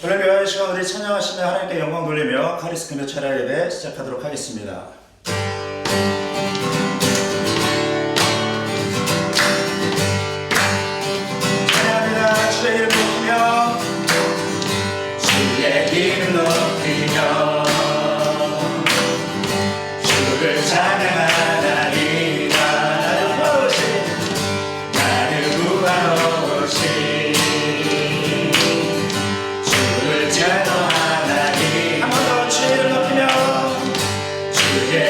오늘 묘한 시간 우리 찬양하시며 하나님께 영광 돌리며 카리스 금요 찬양 예배 시작하도록 하겠습니다. 찬양합니다. 주의 이름 높이며 주의 이름 높이며 주를 찬양하나이다. 나를 구하오신 주를 찬양하나니 한 번 더 주의 이름 높이며 주의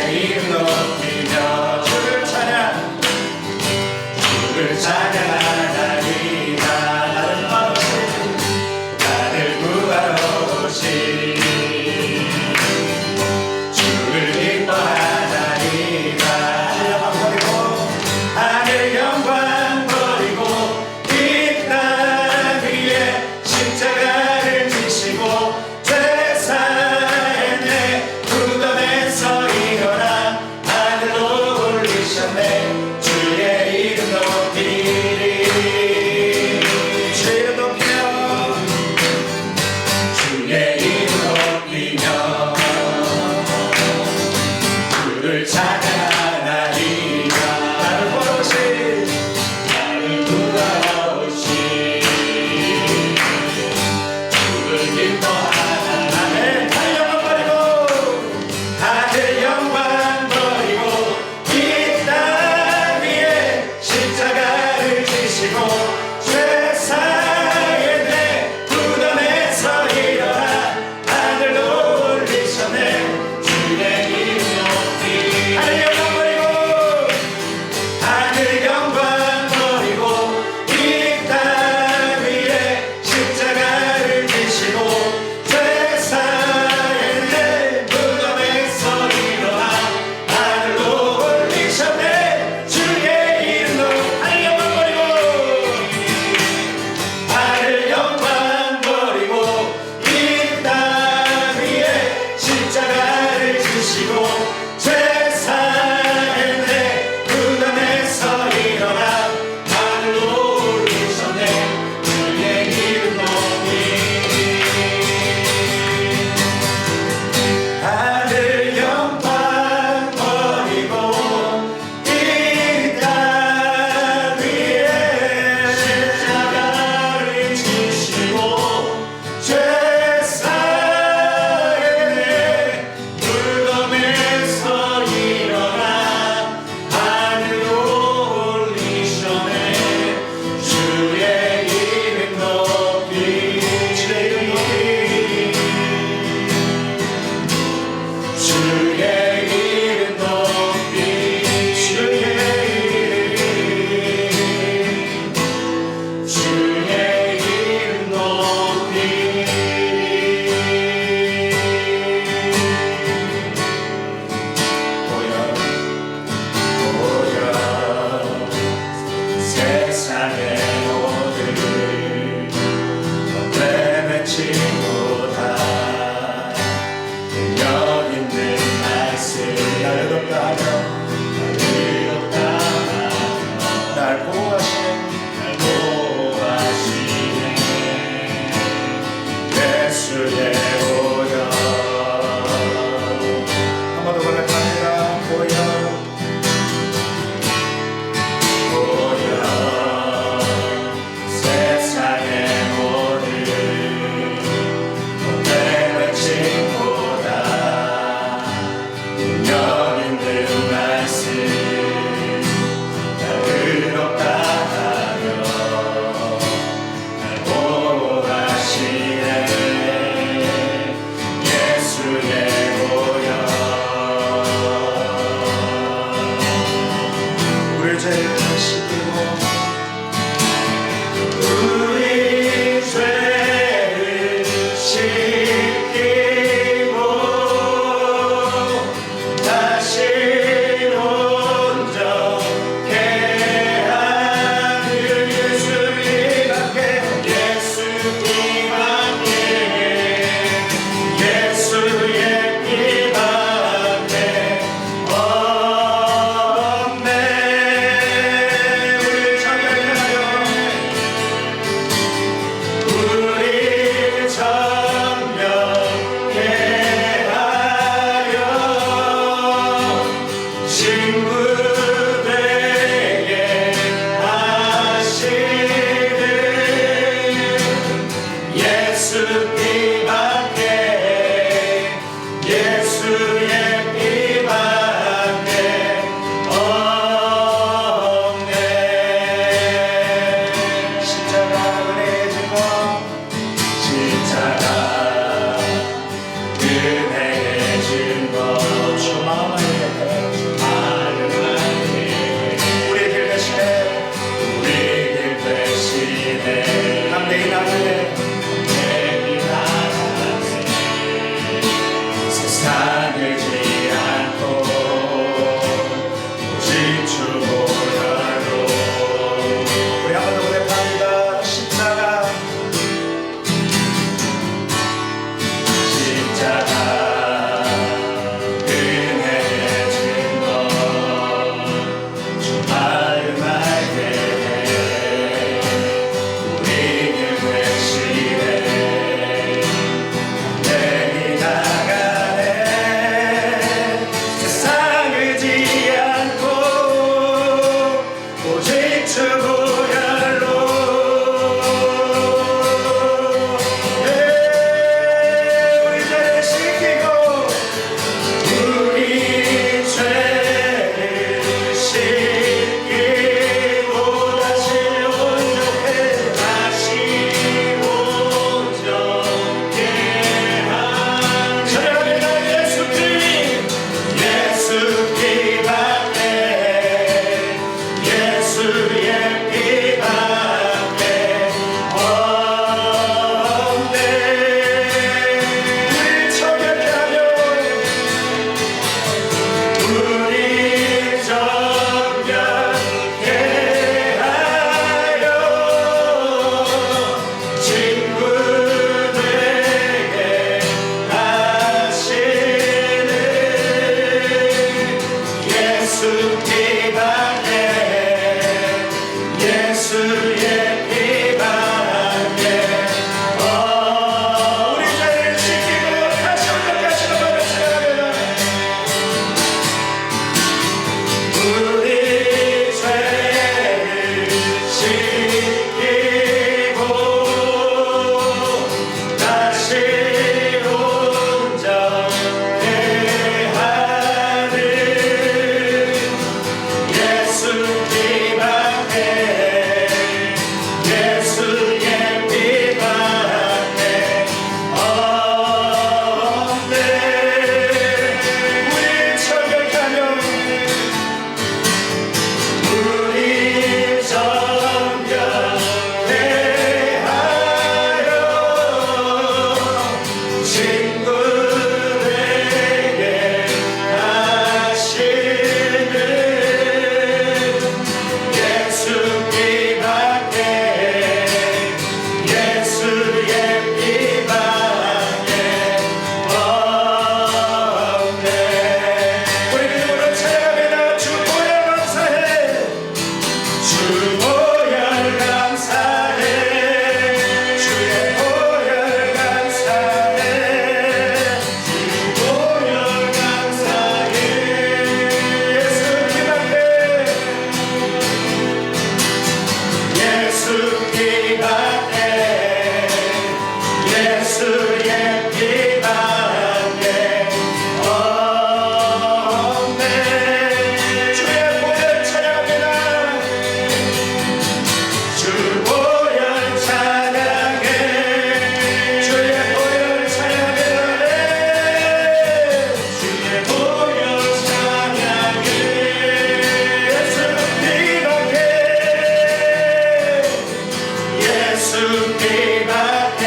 피밖에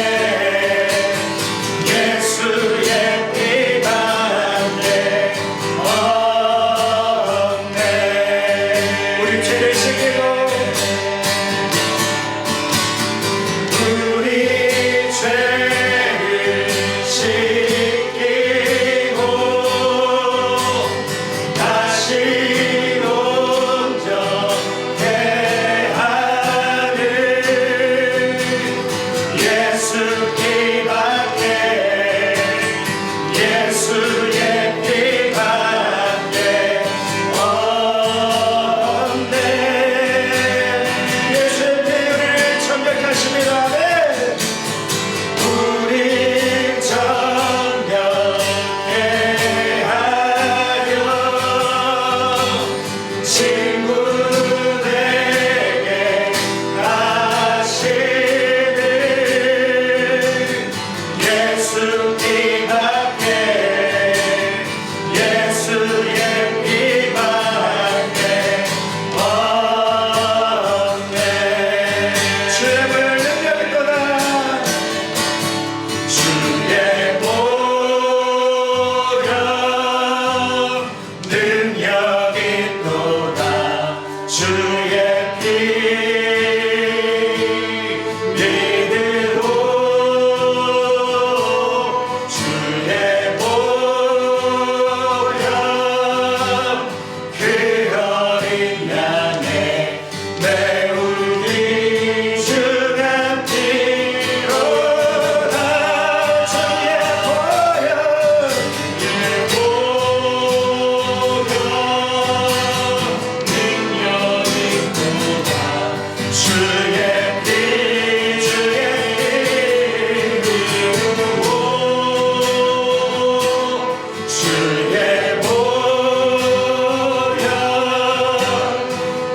예수의 피밖에 없네. 우리 죄를 씻기고 우리 죄를 씻기고 다시 온전케 하는 예수 피밖에 예수의 피밖에 없네. 예수의 피를 정결케 하십니다. 네. 우리 정결케 하려 친구들에게 가시는 예수 피밖에 예수의 피밖에 없네. 주의 물 능력이 있도다. 주의 보혈 능력이 있도다. 주의 피 믿으로 주의 보혈 그 어린 양의 매우기 중한 피로다. 주의 보혈 능력이 있도다. 주의 피 주의 보혈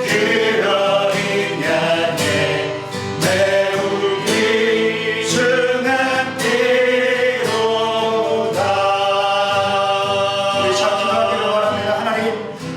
그 어린 양의 매우기 중한 피로다. 우리 참 기도하기를 원합니다.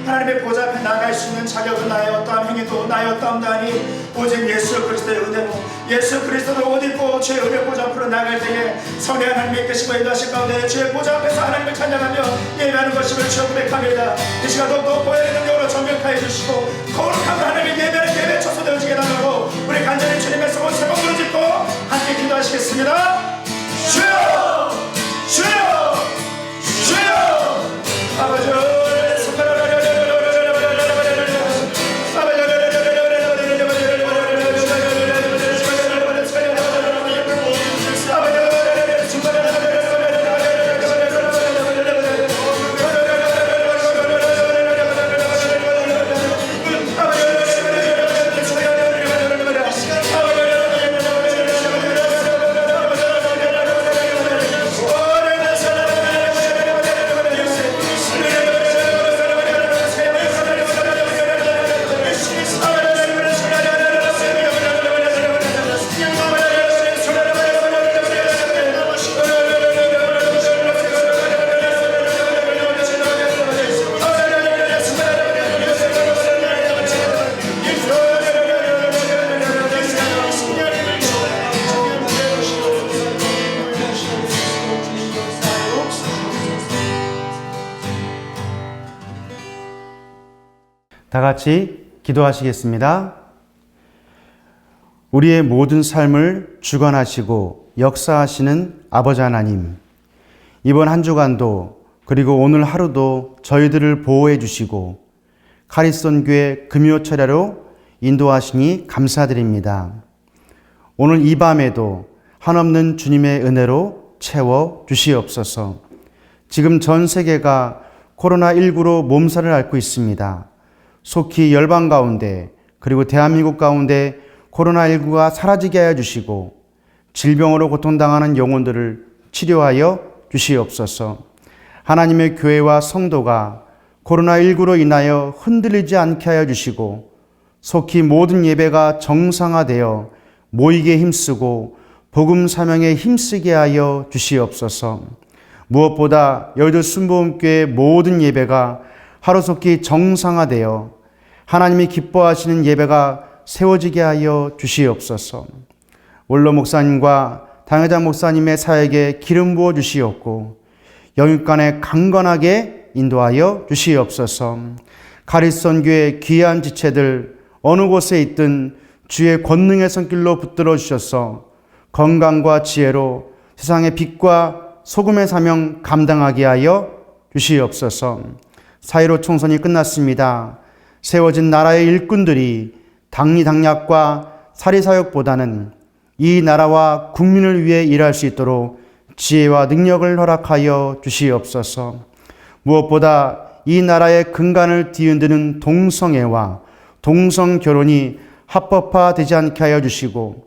하나님의 보좌 앞에 나갈 수 있는 자격은 나의 어떠한 행위도 나의 어떠한 아니 오직 예수 그리스도의 은혜로 예수 그리스도를 옷 입고 주의 은혜 보좌 앞으로 나갈 때에 성령 하나님의 이끄시고 인도하신 가운데 주의 보좌 앞에서 하나님을 찬양하며 예배하는 것임을 주여 고백합니다. 이 시간 더욱더 보혈의 능력으로 정결하여 주시고 거룩한 하나님의 예배는 예배 처소되어지게 달라고 우리 간절히 주님의 성을 세 번 부르짖고 함께 기도하시겠습니다. 주여 주여 주여 아버지 다 같이 기도하시겠습니다. 우리의 모든 삶을 주관하시고 역사하시는 아버지 하나님, 이번 한 주간도 그리고 오늘 하루도 저희들을 보호해 주시고 카리스톤 교회 금요철야로 인도하시니 감사드립니다. 오늘 이 밤에도 한없는 주님의 은혜로 채워 주시옵소서. 지금 전 세계가 코로나19로 몸살을 앓고 있습니다. 속히 열방 가운데 그리고 대한민국 가운데 코로나19가 사라지게 하여 주시고 질병으로 고통당하는 영혼들을 치료하여 주시옵소서. 하나님의 교회와 성도가 코로나19로 인하여 흔들리지 않게 하여 주시고 속히 모든 예배가 정상화되어 모이게 힘쓰고 복음 사명에 힘쓰게 하여 주시옵소서. 무엇보다 여의도 순복음교회 모든 예배가 하루속히 정상화되어 하나님이 기뻐하시는 예배가 세워지게 하여 주시옵소서. 원로 목사님과 당회장 목사님의 사역에 기름 부어 주시옵고 영육간에 강건하게 인도하여 주시옵소서. 가리선교의 귀한 지체들 어느 곳에 있든 주의 권능의 손길로 붙들어 주셔서 건강과 지혜로 세상의 빛과 소금의 사명 감당하게 하여 주시옵소서. 4.15 총선이 끝났습니다. 세워진 나라의 일꾼들이 당리당략과 사리사욕보다는 이 나라와 국민을 위해 일할 수 있도록 지혜와 능력을 허락하여 주시옵소서. 무엇보다 이 나라의 근간을 뒤흔드는 동성애와 동성결혼이 합법화되지 않게 하여 주시고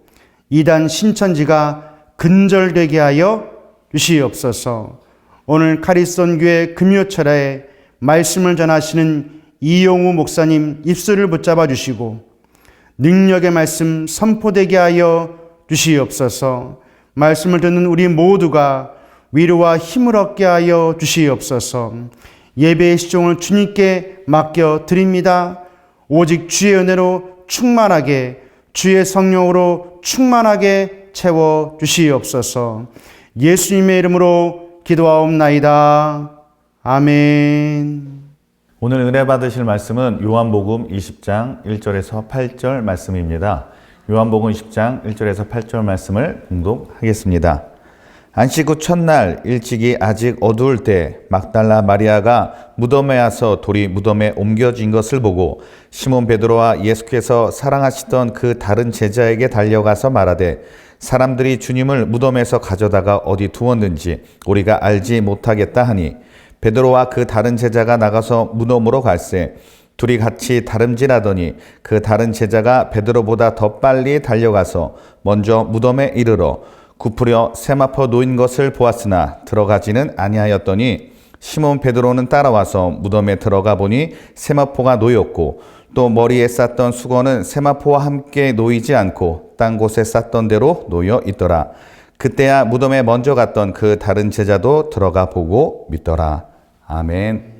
이단 신천지가 근절되게 하여 주시옵소서. 오늘 카리스톤교회 금요철에 말씀을 전하시는 이용우 목사님 입술을 붙잡아 주시고 능력의 말씀 선포되게 하여 주시옵소서. 말씀을 듣는 우리 모두가 위로와 힘을 얻게 하여 주시옵소서. 예배의 시종을 주님께 맡겨 드립니다. 오직 주의 은혜로 충만하게 주의 성령으로 충만하게 채워 주시옵소서. 예수님의 이름으로 기도하옵나이다. 아멘. 오늘 은혜 받으실 말씀은 요한복음 20장 1절에서 8절 말씀입니다. 요한복음 20장 1절에서 8절 말씀을 봉독하겠습니다. 안식 후 첫날 일찍이 아직 어두울 때 막달라 마리아가 무덤에 와서 돌이 무덤에 옮겨진 것을 보고 시몬 베드로와 예수께서 사랑하시던 그 다른 제자에게 달려가서 말하되 사람들이 주님을 무덤에서 가져다가 어디 두었는지 우리가 알지 못하겠다 하니 베드로와 그 다른 제자가 나가서 무덤으로 갈새 둘이 같이 다름질하더니 그 다른 제자가 베드로보다 더 빨리 달려가서 먼저 무덤에 이르러 굽으려 세마포 놓인 것을 보았으나 들어가지는 아니하였더니 시몬 베드로는 따라와서 무덤에 들어가 보니 세마포가 놓였고 또 머리에 쌌던 수건은 세마포와 함께 놓이지 않고 딴 곳에 쌌던 대로 놓여 있더라. 그때야 무덤에 먼저 갔던 그 다른 제자도 들어가 보고 믿더라. 아멘.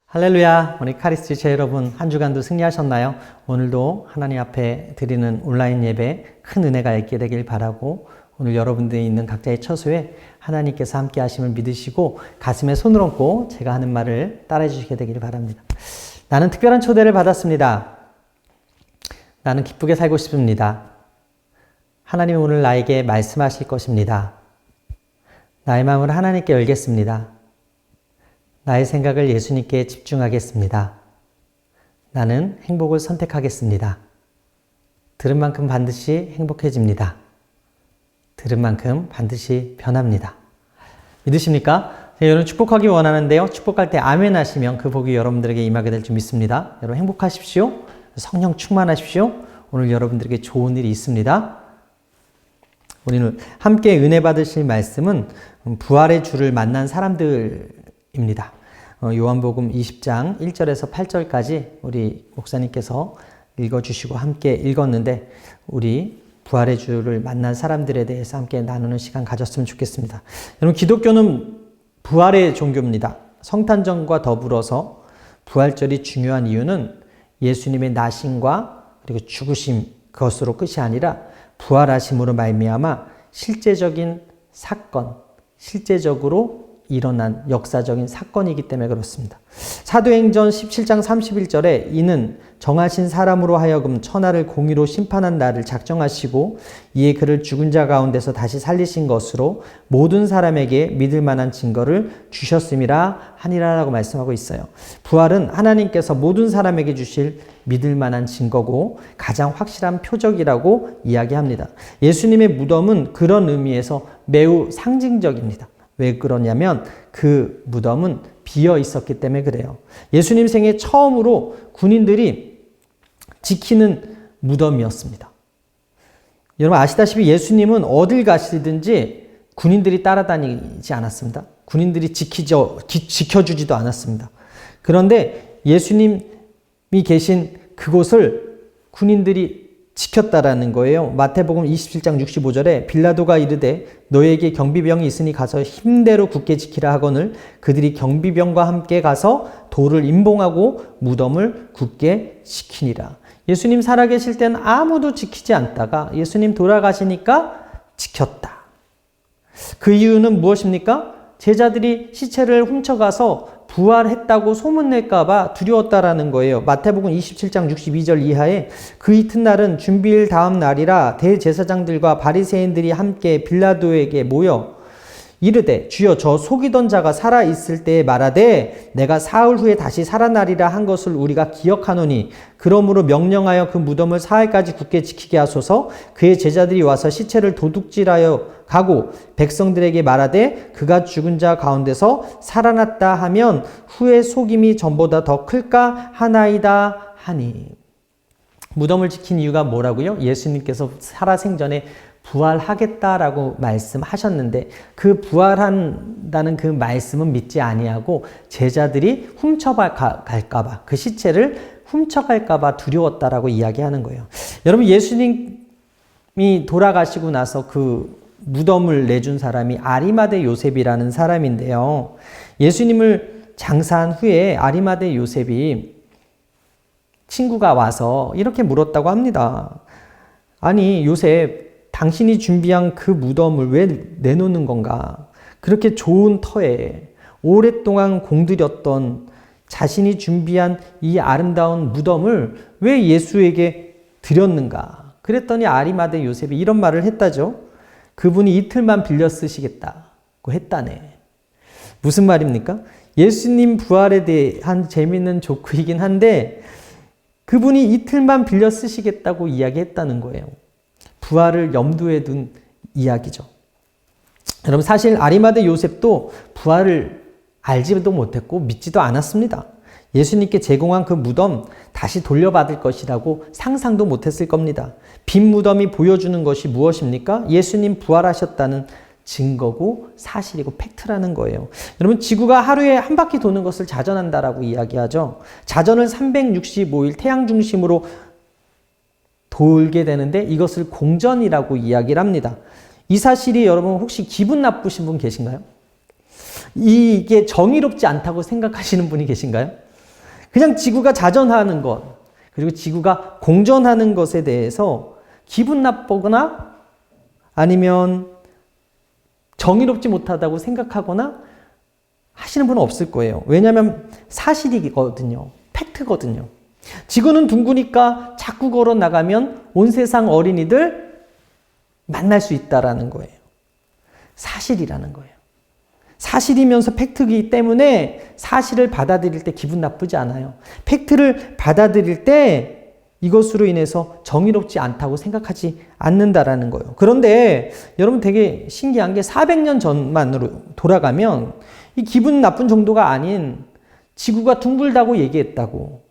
할렐루야. 우리 카리스 지체 여러분, 한 주간도 승리하셨나요? 오늘도 하나님 앞에 드리는 온라인 예배 큰 은혜가 있게 되길 바라고 오늘 여러분들이 있는 각자의 처소에 하나님께서 함께 하심을 믿으시고 가슴에 손을 얹고 제가 하는 말을 따라해 주시게 되기를 바랍니다. 나는 특별한 초대를 받았습니다. 나는 기쁘게 살고 싶습니다. 하나님은 오늘 나에게 말씀하실 것입니다. 나의 마음을 하나님께 열겠습니다. 나의 생각을 예수님께 집중하겠습니다. 나는 행복을 선택하겠습니다. 들은 만큼 반드시 행복해집니다. 들은 만큼 반드시 변합니다. 믿으십니까? 여러분 축복하기 원하는데요. 축복할 때 아멘 하시면 그 복이 여러분들에게 임하게 될 줄 믿습니다. 여러분 행복하십시오. 성령 충만하십시오. 오늘 여러분들에게 좋은 일이 있습니다. 우리는 함께 은혜 받으실 말씀은 부활의 주를 만난 사람들입니다. 요한복음 20장 1절에서 8절까지 우리 목사님께서 읽어주시고 함께 읽었는데 우리 부활의 주를 만난 사람들에 대해서 함께 나누는 시간 가졌으면 좋겠습니다. 여러분 기독교는 부활의 종교입니다. 성탄절과 더불어서 부활절이 중요한 이유는 예수님의 나심과 그리고 죽으심 그것으로 끝이 아니라 부활하심으로 말미암아 실제적인 사건, 실제적으로 일어난 역사적인 사건이기 때문에 그렇습니다. 사도행전 17장 31절에 이는 정하신 사람으로 하여금 천하를 공의로 심판한 날을 작정하시고 이에 그를 죽은 자 가운데서 다시 살리신 것으로 모든 사람에게 믿을 만한 증거를 주셨음이라 하니라라고 말씀하고 있어요. 부활은 하나님께서 모든 사람에게 주실 믿을 만한 증거고 가장 확실한 표적이라고 이야기합니다. 예수님의 무덤은 그런 의미에서 매우 상징적입니다. 왜 그러냐면 그 무덤은 비어 있었기 때문에 그래요. 예수님 생애 처음으로 군인들이 지키는 무덤이었습니다. 여러분 아시다시피 예수님은 어딜 가시든지 군인들이 따라다니지 않았습니다. 군인들이 지켜주지도 않았습니다. 그런데 예수님이 계신 그곳을 군인들이 지켰다라는 거예요. 마태복음 27장 65절에 빌라도가 이르되 너에게 경비병이 있으니 가서 힘대로 굳게 지키라 하거늘 그들이 경비병과 함께 가서 돌을 임봉하고 무덤을 굳게 지키니라. 예수님 살아계실 때는 아무도 지키지 않다가 예수님 돌아가시니까 지켰다. 그 이유는 무엇입니까? 제자들이 시체를 훔쳐가서 부활했다고 소문낼까봐 두려웠다라는 거예요. 마태복음 27장 62절 이하에 그 이튿날은 준비일 다음 날이라 대제사장들과 바리새인들이 함께 빌라도에게 모여 이르되 주여 저 속이던 자가 살아있을 때에 말하되 내가 사흘 후에 다시 살아나리라 한 것을 우리가 기억하노니 그러므로 명령하여 그 무덤을 사흘까지 굳게 지키게 하소서. 그의 제자들이 와서 시체를 도둑질하여 가고 백성들에게 말하되 그가 죽은 자 가운데서 살아났다 하면 후에 속임이 전보다 더 클까 하나이다 하니. 무덤을 지킨 이유가 뭐라고요? 예수님께서 살아생전에 부활하겠다라고 말씀하셨는데 그 부활한다는 그 말씀은 믿지 아니하고 제자들이 훔쳐갈까봐 그 시체를 훔쳐갈까봐 두려웠다라고 이야기하는 거예요. 여러분 예수님이 돌아가시고 나서 그 무덤을 내준 사람이 아리마대 요셉이라는 사람인데요. 예수님을 장사한 후에 아리마대 요셉이 친구가 와서 이렇게 물었다고 합니다. 아니 요셉 당신이 준비한 그 무덤을 왜 내놓는 건가? 그렇게 좋은 터에 오랫동안 공들였던 자신이 준비한 이 아름다운 무덤을 왜 예수에게 드렸는가? 그랬더니 아리마대 요셉이 이런 말을 했다죠. 그분이 이틀만 빌려 쓰시겠다고 했다네. 무슨 말입니까? 예수님 부활에 대한 재미있는 조크이긴 한데 그분이 이틀만 빌려 쓰시겠다고 이야기했다는 거예요. 부활을 염두에 둔 이야기죠. 여러분 사실 아리마대 요셉도 부활을 알지도 못했고 믿지도 않았습니다. 예수님께 제공한 그 무덤 다시 돌려받을 것이라고 상상도 못했을 겁니다. 빈 무덤이 보여주는 것이 무엇입니까? 예수님 부활하셨다는 증거고 사실이고 팩트라는 거예요. 여러분 지구가 하루에 한 바퀴 도는 것을 자전한다라고 이야기하죠. 자전을 365일 태양 중심으로 돌게 되는데 이것을 공전이라고 이야기를 합니다. 이 사실이 여러분 혹시 기분 나쁘신 분 계신가요? 이게 정의롭지 않다고 생각하시는 분이 계신가요? 그냥 지구가 자전하는 것 그리고 지구가 공전하는 것에 대해서 기분 나쁘거나 아니면 정의롭지 못하다고 생각하거나 하시는 분은 없을 거예요. 왜냐하면 사실이거든요. 팩트거든요. 지구는 둥그니까 자꾸 걸어 나가면 온 세상 어린이들 만날 수 있다라는 거예요. 사실이라는 거예요. 사실이면서 팩트이기 때문에 사실을 받아들일 때 기분 나쁘지 않아요. 팩트를 받아들일 때 이것으로 인해서 정의롭지 않다고 생각하지 않는다라는 거예요. 그런데 여러분 되게 신기한 게 400년 전만으로 돌아가면 이 기분 나쁜 정도가 아닌 지구가 둥글다고 얘기했다고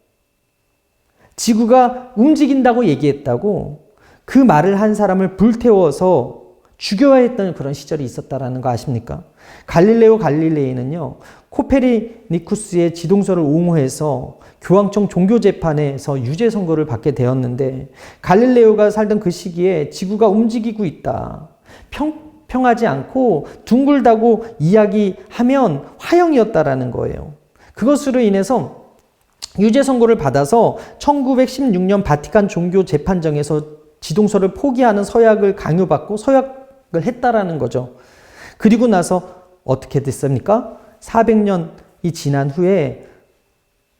지구가 움직인다고 얘기했다고 그 말을 한 사람을 불태워서 죽여야 했던 그런 시절이 있었다라는 거 아십니까? 갈릴레오 갈릴레이는요. 코페르니쿠스의 지동설을 옹호해서 교황청 종교재판에서 유죄 선고를 받게 되었는데 갈릴레오가 살던 그 시기에 지구가 움직이고 있다. 평평하지 않고 둥글다고 이야기하면 화형이었다라는 거예요. 그것으로 인해서 유죄 선고를 받아서 1916년 바티칸 종교재판정에서 지동설을 포기하는 서약을 강요받고 서약을 했다라는 거죠. 그리고 나서 어떻게 됐습니까? 400년이 지난 후에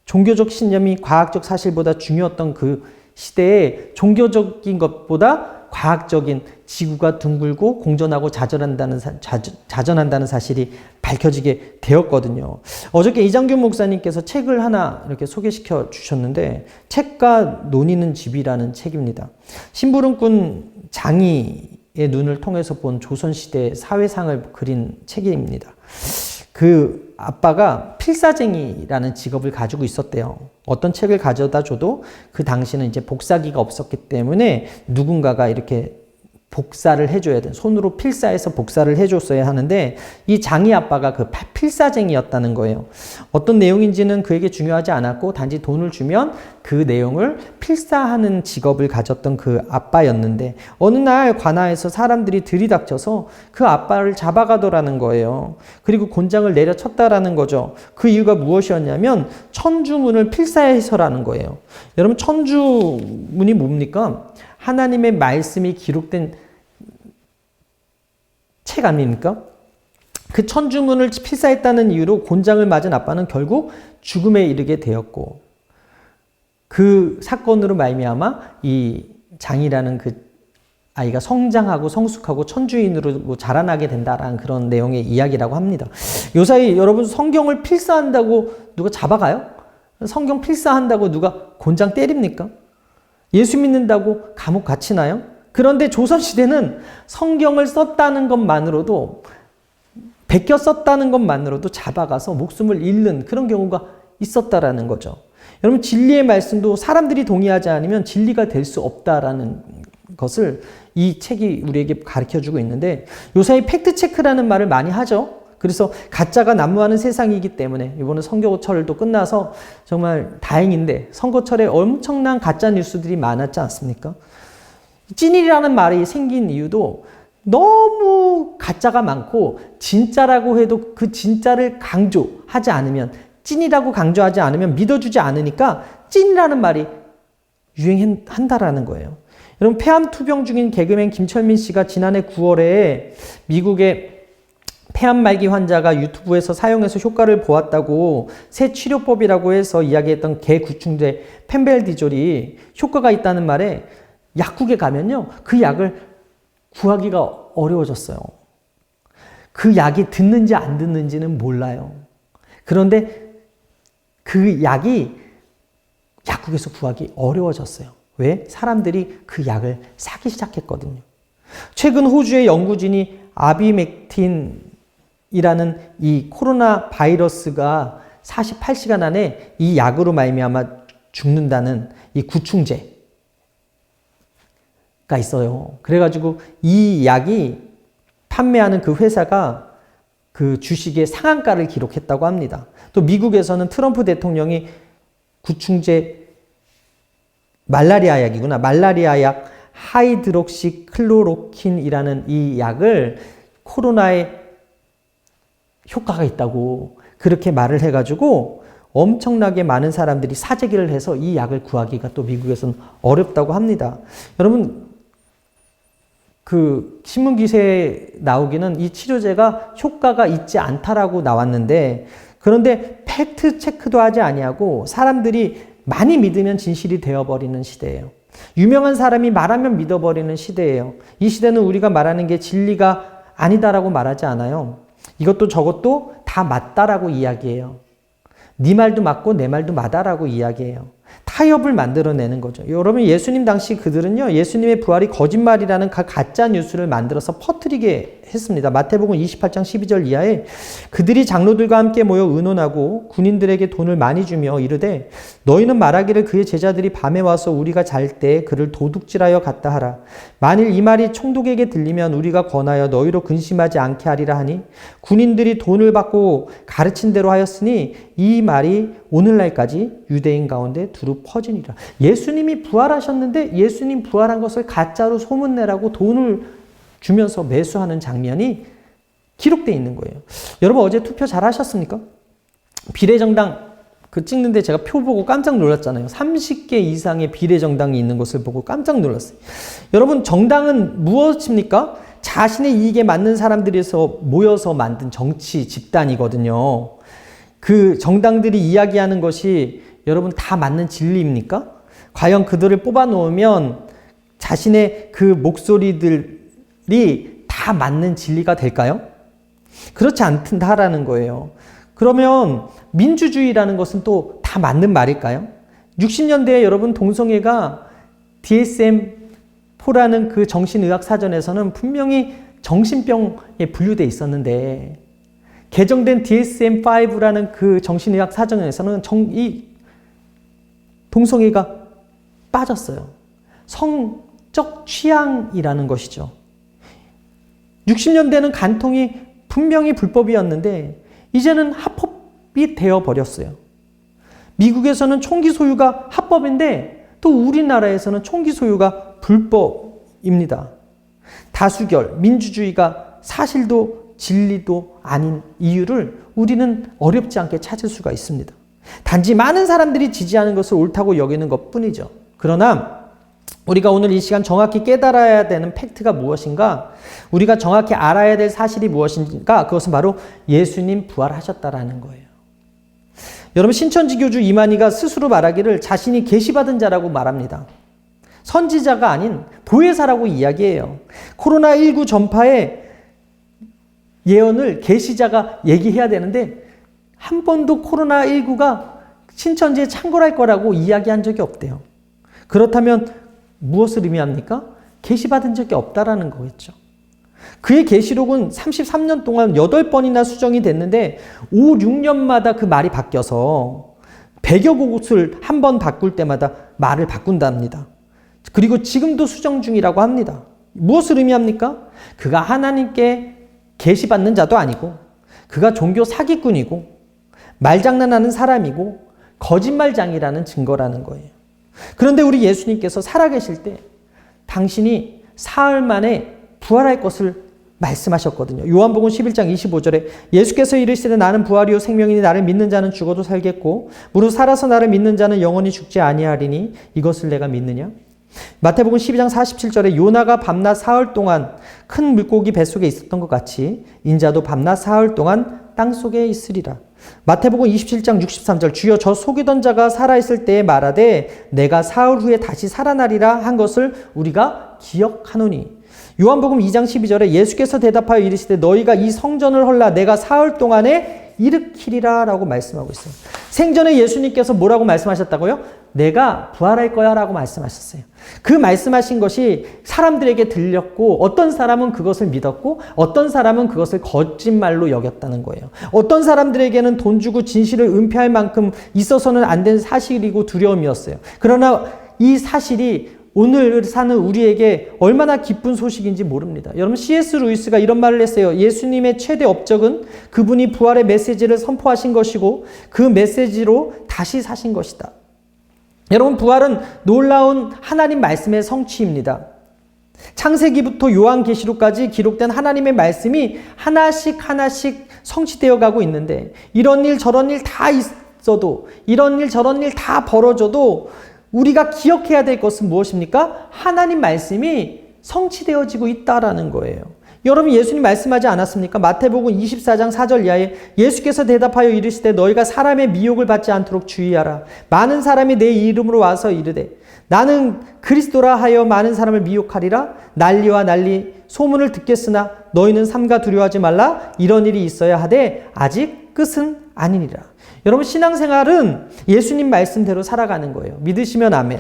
종교적 신념이 과학적 사실보다 중요했던 그 시대에 종교적인 것보다 과학적인 지구가 둥글고 공전하고 자전한다는 사실이 밝혀지게 되었거든요. 어저께 이장균 목사님께서 책을 하나 이렇게 소개시켜 주셨는데 책과 논의는 집이라는 책입니다. 심부름꾼 장이의 눈을 통해서 본 조선시대 사회상을 그린 책입니다. 그 아빠가 필사쟁이라는 직업을 가지고 있었대요. 어떤 책을 가져다 줘도 그 당시는 이제 복사기가 없었기 때문에 누군가가 이렇게 복사를 해줘야 돼. 손으로 필사해서 복사를 해줬어야 하는데 이 장이 아빠가 그 필사쟁이였다는 거예요. 어떤 내용인지는 그에게 중요하지 않았고 단지 돈을 주면 그 내용을 필사하는 직업을 가졌던 그 아빠였는데 어느 날 관아에서 사람들이 들이닥쳐서 그 아빠를 잡아가더라는 거예요. 그리고 곤장을 내려쳤다라는 거죠. 그 이유가 무엇이었냐면 천주문을 필사해서라는 거예요. 여러분 천주문이 뭡니까? 하나님의 말씀이 기록된 책 아닙니까? 그 천주문을 필사했다는 이유로 곤장을 맞은 아빠는 결국 죽음에 이르게 되었고, 그 사건으로 말미암아 이 장이라는 그 아이가 성장하고 성숙하고 천주인으로 자라나게 된다라는 그런 내용의 이야기라고 합니다. 요사이 여러분 성경을 필사한다고 누가 잡아가요? 성경 필사한다고 누가 곤장 때립니까? 예수 믿는다고 감옥 갇히나요? 그런데 조선시대는 성경을 썼다는 것만으로도, 베껴 썼다는 것만으로도 잡아가서 목숨을 잃는 그런 경우가 있었다라는 거죠. 여러분, 진리의 말씀도 사람들이 동의하지 않으면 진리가 될 수 없다라는 것을 이 책이 우리에게 가르쳐주고 있는데, 요사이 팩트체크라는 말을 많이 하죠. 그래서 가짜가 난무하는 세상이기 때문에 이번에 선거철도 끝나서 정말 다행인데, 선거철에 엄청난 가짜 뉴스들이 많았지 않습니까? 찐이라는 말이 생긴 이유도 너무 가짜가 많고, 진짜라고 해도 그 진짜를 강조하지 않으면, 찐이라고 강조하지 않으면 믿어주지 않으니까 찐이라는 말이 유행한다라는 거예요. 여러분, 폐암 투병 중인 개그맨 김철민 씨가 지난해 9월에 미국의 폐암 말기 환자가 유튜브에서 사용해서 효과를 보았다고 새 치료법이라고 해서 이야기했던 개구충제 펜벨디졸이 효과가 있다는 말에 약국에 가면요, 그 약을 구하기가 어려워졌어요. 그 약이 듣는지 안 듣는지는 몰라요. 그런데 그 약이 약국에서 구하기 어려워졌어요. 왜? 사람들이 그 약을 사기 시작했거든요. 최근 호주의 연구진이 아비맥틴이라는 이 코로나 바이러스가 48시간 안에 이 약으로 말미암아 죽는다는 이 구충제가 있어요. 그래가지고 이 약이 판매하는 그 회사가 그 주식의 상한가를 기록했다고 합니다. 또 미국에서는 트럼프 대통령이 구충제 말라리아 약이구나. 말라리아 약 하이드록시클로로킨이라는 이 약을 코로나에 효과가 있다고 그렇게 말을 해가지고 엄청나게 많은 사람들이 사재기를 해서 이 약을 구하기가 또 미국에서는 어렵다고 합니다. 여러분, 그 신문 기사에 나오기는 이 치료제가 효과가 있지 않다라고 나왔는데, 그런데 팩트 체크도 하지 아니하고 사람들이 많이 믿으면 진실이 되어버리는 시대예요. 유명한 사람이 말하면 믿어버리는 시대예요. 이 시대는 우리가 말하는 게 진리가 아니다라고 말하지 않아요. 이것도 저것도 다 맞다라고 이야기해요. 네 말도 맞고 내 말도 맞다라고 이야기해요. 타협을 만들어내는 거죠. 여러분, 예수님 당시 그들은요, 예수님의 부활이 거짓말이라는 가짜 뉴스를 만들어서 퍼뜨리게 했습니다. 마태복음 28장 12절 이하에 그들이 장로들과 함께 모여 의논하고 군인들에게 돈을 많이 주며 이르되 너희는 말하기를 그의 제자들이 밤에 와서 우리가 잘 때 그를 도둑질하여 갔다 하라. 만일 이 말이 총독에게 들리면 우리가 권하여 너희로 근심하지 않게 하리라 하니, 군인들이 돈을 받고 가르친 대로 하였으니 이 말이 오늘날까지 유대인 가운데 두루 퍼지니라. 예수님이 부활하셨는데 예수님 부활한 것을 가짜로 소문내라고 돈을 주면서 매수하는 장면이 기록되어 있는 거예요. 여러분, 어제 투표 잘 하셨습니까? 비례정당 그 찍는데 제가 표 보고 깜짝 놀랐잖아요. 30개 이상의 비례정당이 있는 것을 보고 깜짝 놀랐어요. 여러분, 정당은 무엇입니까? 자신의 이익에 맞는 사람들에서 모여서 만든 정치 집단이거든요. 그 정당들이 이야기하는 것이 여러분 다 맞는 진리입니까? 과연 그들을 뽑아 놓으면 자신의 그 목소리들이 다 맞는 진리가 될까요? 그렇지 않다라는 거예요. 그러면 민주주의라는 것은 또 다 맞는 말일까요? 60년대에 여러분 동성애가 DSM-4라는 그 정신의학 사전에서는 분명히 정신병에 분류되어 있었는데, 개정된 DSM-5라는 그 정신의학 사전에서는 이 동성애가 빠졌어요. 성적 취향이라는 것이죠. 60년대는 간통이 분명히 불법이었는데 이제는 합법이 되어버렸어요. 미국에서는 총기 소유가 합법인데 또 우리나라에서는 총기 소유가 불법입니다. 다수결, 민주주의가 사실도 진리도 아닌 이유를 우리는 어렵지 않게 찾을 수가 있습니다. 단지 많은 사람들이 지지하는 것을 옳다고 여기는 것 뿐이죠. 그러나 우리가 오늘 이 시간 정확히 깨달아야 되는 팩트가 무엇인가? 우리가 정확히 알아야 될 사실이 무엇인가? 그것은 바로 예수님 부활하셨다라는 거예요. 여러분, 신천지 교주 이만희가 스스로 말하기를 자신이 계시받은 자라고 말합니다. 선지자가 아닌 보혜사라고 이야기해요. 코로나19 전파의 예언을 계시자가 얘기해야 되는데 한 번도 코로나19가 신천지에 창궐할 거라고 이야기한 적이 없대요. 그렇다면 무엇을 의미합니까? 계시받은 적이 없다라는 거겠죠. 그의 계시록은 33년 동안 8번이나 수정이 됐는데 5, 6년마다 그 말이 바뀌어서 100여 곳을 한 번 바꿀 때마다 말을 바꾼답니다. 그리고 지금도 수정 중이라고 합니다. 무엇을 의미합니까? 그가 하나님께 계시받는 자도 아니고 그가 종교 사기꾼이고 말장난하는 사람이고 거짓말장이라는 증거라는 거예요. 그런데 우리 예수님께서 살아계실 때 당신이 사흘 만에 부활할 것을 말씀하셨거든요. 요한복음 11장 25절에 예수께서 이르시되 나는 부활이요 생명이니 나를 믿는 자는 죽어도 살겠고 무릇 살아서 나를 믿는 자는 영원히 죽지 아니하리니 이것을 내가 믿느냐? 마태복음 12장 47절에 요나가 밤낮 사흘 동안 큰 물고기 뱃속에 있었던 것 같이 인자도 밤낮 사흘 동안 땅속에 있으리라. 마태복음 27장 63절 주여 저 속이던 자가 살아있을 때에 말하되 내가 사흘 후에 다시 살아나리라 한 것을 우리가 기억하노니. 요한복음 2장 12절에 예수께서 대답하여 이르시되 너희가 이 성전을 헐라 내가 사흘 동안에 일으키리라 라고 말씀하고 있어요. 생전에 예수님께서 뭐라고 말씀하셨다고요? 내가 부활할 거야 라고 말씀하셨어요. 그 말씀하신 것이 사람들에게 들렸고 어떤 사람은 그것을 믿었고 어떤 사람은 그것을 거짓말로 여겼다는 거예요. 어떤 사람들에게는 돈 주고 진실을 은폐할 만큼 있어서는 안 된 사실이고 두려움이었어요. 그러나 이 사실이 오늘 사는 우리에게 얼마나 기쁜 소식인지 모릅니다. 여러분, C.S. 루이스가 이런 말을 했어요. 예수님의 최대 업적은 그분이 부활의 메시지를 선포하신 것이고 그 메시지로 다시 사신 것이다. 여러분, 부활은 놀라운 하나님 말씀의 성취입니다. 창세기부터 요한계시록까지 기록된 하나님의 말씀이 하나씩 성취되어 가고 있는데 이런 일 저런 일 다 있어도 이런 일 저런 일 다 벌어져도 우리가 기억해야 될 것은 무엇입니까? 하나님 말씀이 성취되어지고 있다라는 거예요. 여러분, 예수님 말씀하지 않았습니까? 마태복음 24장 4절 이하에 예수께서 대답하여 이르시되 너희가 사람의 미혹을 받지 않도록 주의하라. 많은 사람이 내 이름으로 와서 이르되 나는 그리스도라 하여 많은 사람을 미혹하리라. 난리와 난리 소문을 듣겠으나 너희는 삼가 두려워하지 말라. 이런 일이 있어야 하되 아직 끝은 아니니라. 여러분, 신앙생활은 예수님 말씀대로 살아가는 거예요. 믿으시면 아멘.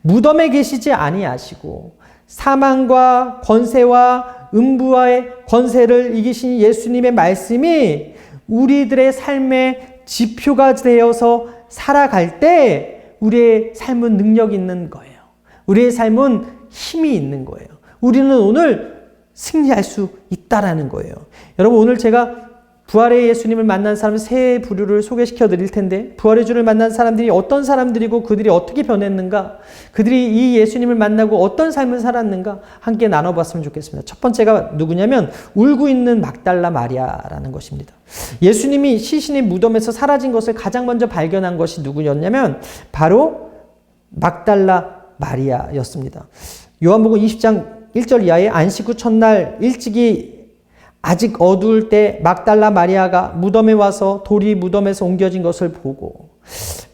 무덤에 계시지 아니하시고 사망과 권세와 음부와의 권세를 이기신 예수님의 말씀이 우리들의 삶의 지표가 되어서 살아갈 때 우리의 삶은 능력이 있는 거예요. 우리의 삶은 힘이 있는 거예요. 우리는 오늘 승리할 수 있다라는 거예요. 여러분, 오늘 제가 부활의 예수님을 만난 사람 세 부류를 소개시켜 드릴 텐데 부활의 주를 만난 사람들이 어떤 사람들이고 그들이 어떻게 변했는가, 그들이 이 예수님을 만나고 어떤 삶을 살았는가 함께 나눠봤으면 좋겠습니다. 첫 번째가 누구냐면 울고 있는 막달라 마리아라는 것입니다. 예수님이 시신이 무덤에서 사라진 것을 가장 먼저 발견한 것이 누구였냐면 바로 막달라 마리아였습니다. 요한복음 20장 1절 이하에 안식 후 첫날 일찍이 아직 어두울 때 막달라 마리아가 무덤에 와서 돌이 무덤에서 옮겨진 것을 보고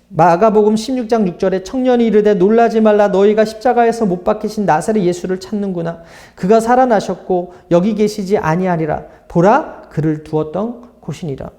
마가복음 16장 6절에 청년이 이르되 놀라지 말라 너희가 십자가에서 못 박히신 나사렛 예수를 찾는구나. 그가 살아나셨고 여기 계시지 아니하리라. 보라 그를 두었던 곳이니라.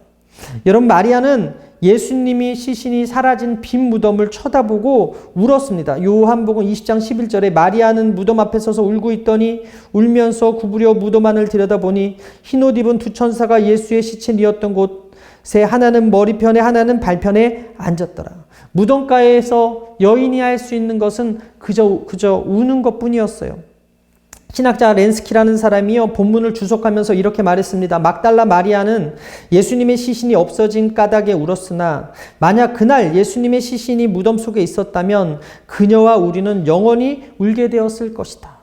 여러분, 마리아는 예수님이 시신이 사라진 빈 무덤을 쳐다보고 울었습니다. 요한복음 20장 11절에 마리아는 무덤 앞에 서서 울고 있더니 울면서 구부려 무덤 안을 들여다보니 흰옷 입은 두 천사가 예수의 시체 뉘었던 곳에 하나는 머리편에 하나는 발편에 앉았더라. 무덤가에서 여인이 할 수 있는 것은 그저 우는 것뿐이었어요. 신학자 렌스키라는 사람이요 본문을 주석하면서 이렇게 말했습니다. 막달라 마리아는 예수님의 시신이 없어진 까닭에 울었으나 만약 그날 예수님의 시신이 무덤 속에 있었다면 그녀와 우리는 영원히 울게 되었을 것이다.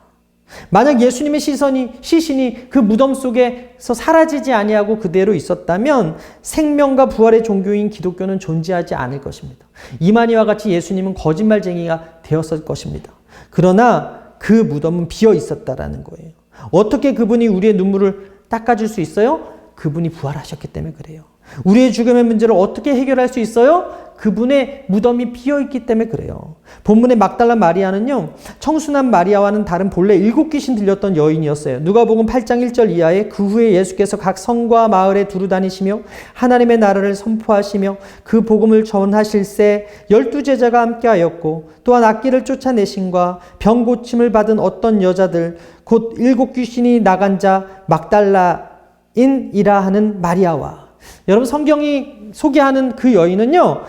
만약 예수님의 시신이 그 무덤 속에서 사라지지 아니하고 그대로 있었다면 생명과 부활의 종교인 기독교는 존재하지 않을 것입니다. 이만희와 같이 예수님은 거짓말쟁이가 되었을 것입니다. 그러나 그 무덤은 비어 있었다라는 거예요. 어떻게 그분이 우리의 눈물을 닦아줄 수 있어요? 그분이 부활하셨기 때문에 그래요. 우리의 죽음의 문제를 어떻게 해결할 수 있어요? 그분의 무덤이 비어있기 때문에 그래요. 본문의 막달라 마리아는요, 청순한 마리아와는 다른 본래 7귀신 들렸던 여인이었어요. 누가복음 8장 1절 이하에 그 후에 예수께서 각 성과 마을에 두루 다니시며 하나님의 나라를 선포하시며 그 복음을 전하실새 12제자가 함께하였고, 또한 악기를 쫓아내신과 병 고침을 받은 어떤 여자들 곧 7귀신이 나간 자 막달라인이라 하는 마리아와, 여러분 성경이 소개하는 그 여인은요,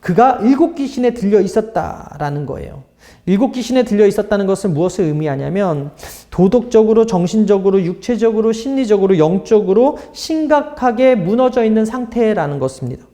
그가 7귀신에 들려 있었다라는 거예요. 7귀신에 들려 있었다는 것은 무엇을 의미하냐면 도덕적으로, 정신적으로, 육체적으로, 심리적으로, 영적으로 심각하게 무너져 있는 상태라는 것입니다.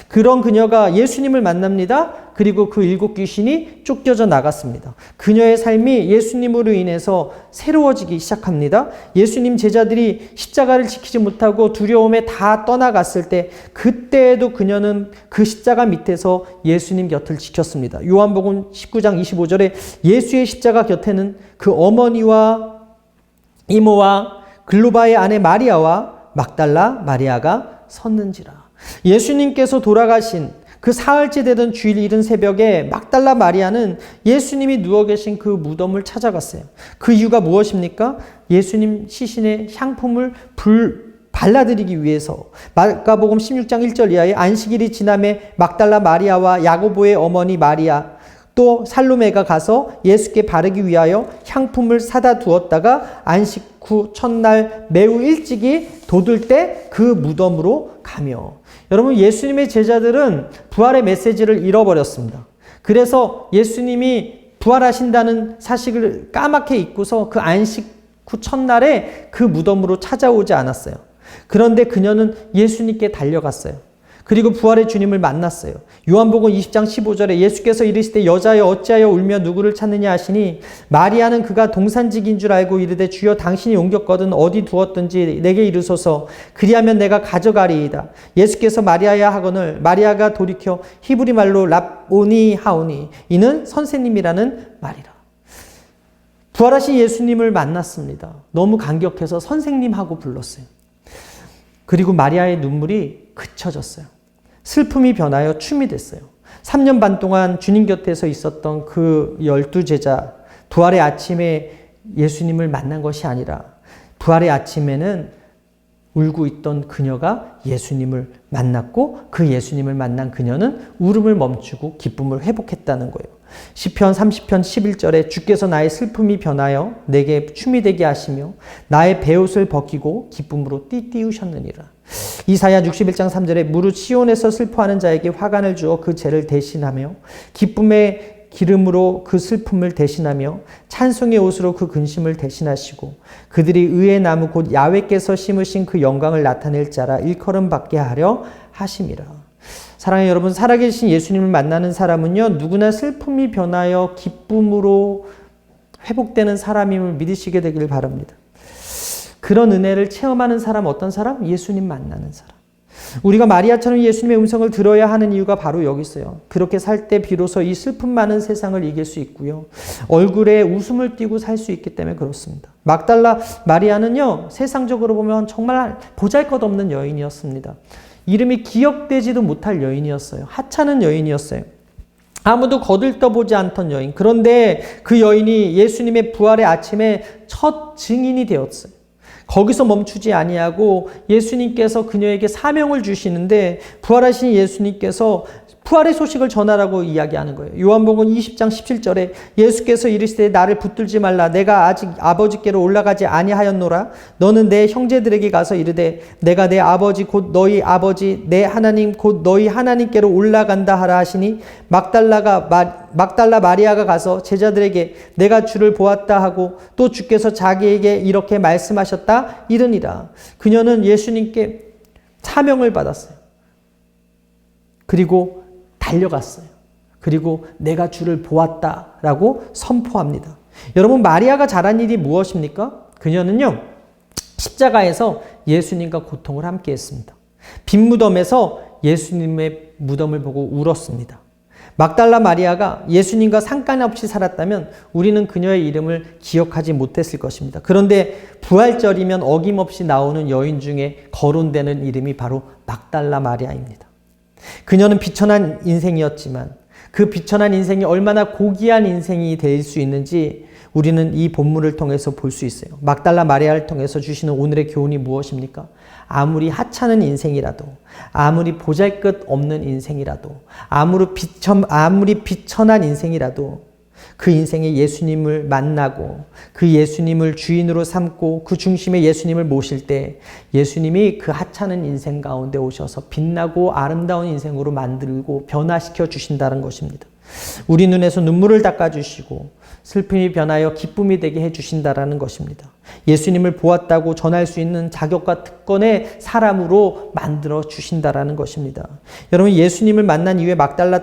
그런 그녀가 예수님을 만납니다. 그리고 그 7귀신이 쫓겨져 나갔습니다. 그녀의 삶이 예수님으로 인해서 새로워지기 시작합니다. 예수님 제자들이 십자가를 지키지 못하고 두려움에 다 떠나갔을 때, 그때에도 그녀는 그 십자가 밑에서 예수님 곁을 지켰습니다. 요한복음 19장 25절에 예수의 십자가 곁에는 그 어머니와 이모와 글로바의 아내 마리아와 막달라 마리아가 섰는지라. 예수님께서 돌아가신 그 사흘째 되던 주일 이른 새벽에 막달라 마리아는 예수님이 누워 계신 그 무덤을 찾아갔어요. 그 이유가 무엇입니까? 예수님 시신의 향품을 발라드리기 위해서. 마가복음 16장 1절 이하에 안식일이 지남에 막달라 마리아와 야고보의 어머니 마리아 또 살로메가 가서 예수께 바르기 위하여 향품을 사다 두었다가 안식 후 첫날 매우 일찍이 돋을 때 그 무덤으로 가며. 여러분, 예수님의 제자들은 부활의 메시지를 잃어버렸습니다. 그래서 예수님이 부활하신다는 사실을 까맣게 잊고서 그 안식 후 첫날에 그 무덤으로 찾아오지 않았어요. 그런데 그녀는 예수님께 달려갔어요. 그리고 부활의 주님을 만났어요. 요한복음 20장 15절에 예수께서 이르시되 여자여 어찌하여 울며 누구를 찾느냐 하시니 마리아는 그가 동산직인 줄 알고 이르되 주여 당신이 옮겼거든 어디 두었든지 내게 이르소서 그리하면 내가 가져가리이다. 예수께서 마리아야 하거늘 마리아가 돌이켜 히브리 말로 랍오니 하오니 이는 선생님이라는 말이라. 부활하신 예수님을 만났습니다. 너무 감격해서 선생님하고 불렀어요. 그리고 마리아의 눈물이 그쳐졌어요. 슬픔이 변하여 춤이 됐어요. 3년 반 동안 주님 곁에서 있었던 그 12제자, 부활의 아침에 예수님을 만난 것이 아니라 부활의 아침에는 울고 있던 그녀가 예수님을 만났고 그 예수님을 만난 그녀는 울음을 멈추고 기쁨을 회복했다는 거예요. 시편 30편 11절에 주께서 나의 슬픔이 변하여 내게 춤이 되게 하시며 나의 베옷을 벗기고 기쁨으로 띠띠우셨느니라. 이사야 61장 3절에 무릇 시온에서 슬퍼하는 자에게 화관을 주어 그 죄를 대신하며 기쁨의 기름으로 그 슬픔을 대신하며 찬송의 옷으로 그 근심을 대신하시고 그들이 의의 나무 곧 야훼께서 심으신 그 영광을 나타낼 자라 일컬음 받게 하려 하심이라. 사랑하는 여러분, 살아계신 예수님을 만나는 사람은요, 누구나 슬픔이 변하여 기쁨으로 회복되는 사람임을 믿으시게 되길 바랍니다. 그런 은혜를 체험하는 사람, 어떤 사람? 예수님 만나는 사람. 우리가 마리아처럼 예수님의 음성을 들어야 하는 이유가 바로 여기 있어요. 그렇게 살 때 비로소 이 슬픔 많은 세상을 이길 수 있고요. 얼굴에 웃음을 띠고 살 수 있기 때문에 그렇습니다. 막달라 마리아는요, 세상적으로 보면 정말 보잘것없는 여인이었습니다. 이름이 기억되지도 못할 여인이었어요. 하찮은 여인이었어요. 아무도 거들떠보지 않던 여인. 그런데 그 여인이 예수님의 부활의 아침에 첫 증인이 되었어요. 거기서 멈추지 아니하고 예수님께서 그녀에게 사명을 주시는데 부활하신 예수님께서 부활의 소식을 전하라고 이야기하는 거예요. 요한복음 20장 17절에 예수께서 이르시되 나를 붙들지 말라 내가 아직 아버지께로 올라가지 아니하였노라. 너는 내 형제들에게 가서 이르되 내가 내 아버지 곧 너희 아버지 내 하나님 곧 너희 하나님께로 올라간다 하라 하시니 막달라 마리아가 가서 제자들에게 내가 주를 보았다 하고 또 주께서 자기에게 이렇게 말씀하셨다 이르니라. 그녀는 예수님께 사명을 받았어요. 그리고 달려갔어요. 그리고 내가 주를 보았다라고 선포합니다. 여러분, 마리아가 잘한 일이 무엇입니까? 그녀는요, 십자가에서 예수님과 고통을 함께 했습니다. 빈 무덤에서 예수님의 무덤을 보고 울었습니다. 막달라 마리아가 예수님과 상관없이 살았다면 우리는 그녀의 이름을 기억하지 못했을 것입니다. 그런데 부활절이면 어김없이 나오는 여인 중에 거론되는 이름이 바로 막달라 마리아입니다. 그녀는 비천한 인생이었지만 그 비천한 인생이 얼마나 고귀한 인생이 될 수 있는지 우리는 이 본문을 통해서 볼 수 있어요. 막달라 마리아를 통해서 주시는 오늘의 교훈이 무엇입니까? 아무리 하찮은 인생이라도, 아무리 보잘것없는 인생이라도, 아무리 비천한 인생이라도 그 인생에 예수님을 만나고 그 예수님을 주인으로 삼고 그 중심에 예수님을 모실 때 예수님이 그 하찮은 인생 가운데 오셔서 빛나고 아름다운 인생으로 만들고 변화시켜 주신다는 것입니다. 우리 눈에서 눈물을 닦아주시고 슬픔이 변하여 기쁨이 되게 해주신다라는 것입니다. 예수님을 보았다고 전할 수 있는 자격과 특권의 사람으로 만들어 주신다라는 것입니다. 여러분, 예수님을 만난 이후에 막달라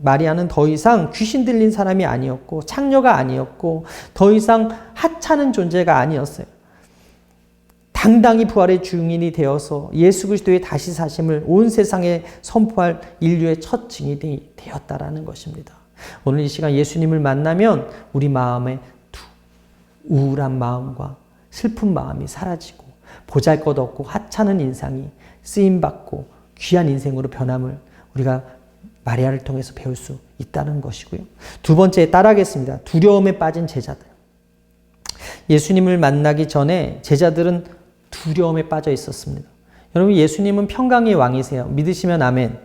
마리아는 더 이상 귀신 들린 사람이 아니었고 창녀가 아니었고 더 이상 하찮은 존재가 아니었어요. 당당히 부활의 증인이 되어서 예수 그리스도의 다시 사심을 온 세상에 선포할 인류의 첫 증인이 되었다라는 것입니다. 오늘 이 시간 예수님을 만나면 우리 마음에 우울한 마음과 슬픈 마음이 사라지고 보잘것없고 하찮은 인상이 쓰임받고 귀한 인생으로 변함을 우리가 마리아를 통해서 배울 수 있다는 것이고요. 두 번째 따라하겠습니다. 두려움에 빠진 제자들. 예수님을 만나기 전에 제자들은 두려움에 빠져 있었습니다. 여러분, 예수님은 평강의 왕이세요. 믿으시면 아멘.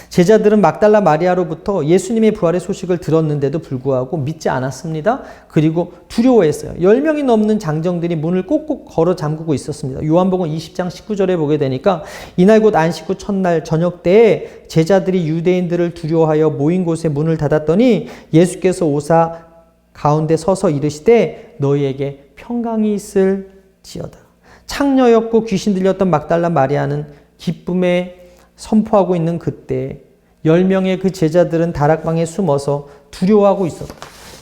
제자들은 막달라 마리아로부터 예수님의 부활의 소식을 들었는데도 불구하고 믿지 않았습니다. 그리고 두려워했어요. 10명이 넘는 장정들이 문을 꼭꼭 걸어 잠그고 있었습니다. 요한복음 20장 19절에 보게 되니까 이날 곧 안식 후 첫날 저녁 때에 제자들이 유대인들을 두려워하여 모인 곳에 문을 닫았더니 예수께서 오사 가운데 서서 이르시되 너희에게 평강이 있을지어다. 창녀였고 귀신 들렸던 막달라 마리아는 기쁨에 선포하고 있는 그때 10명의 그 제자들은 다락방에 숨어서 두려워하고 있었다.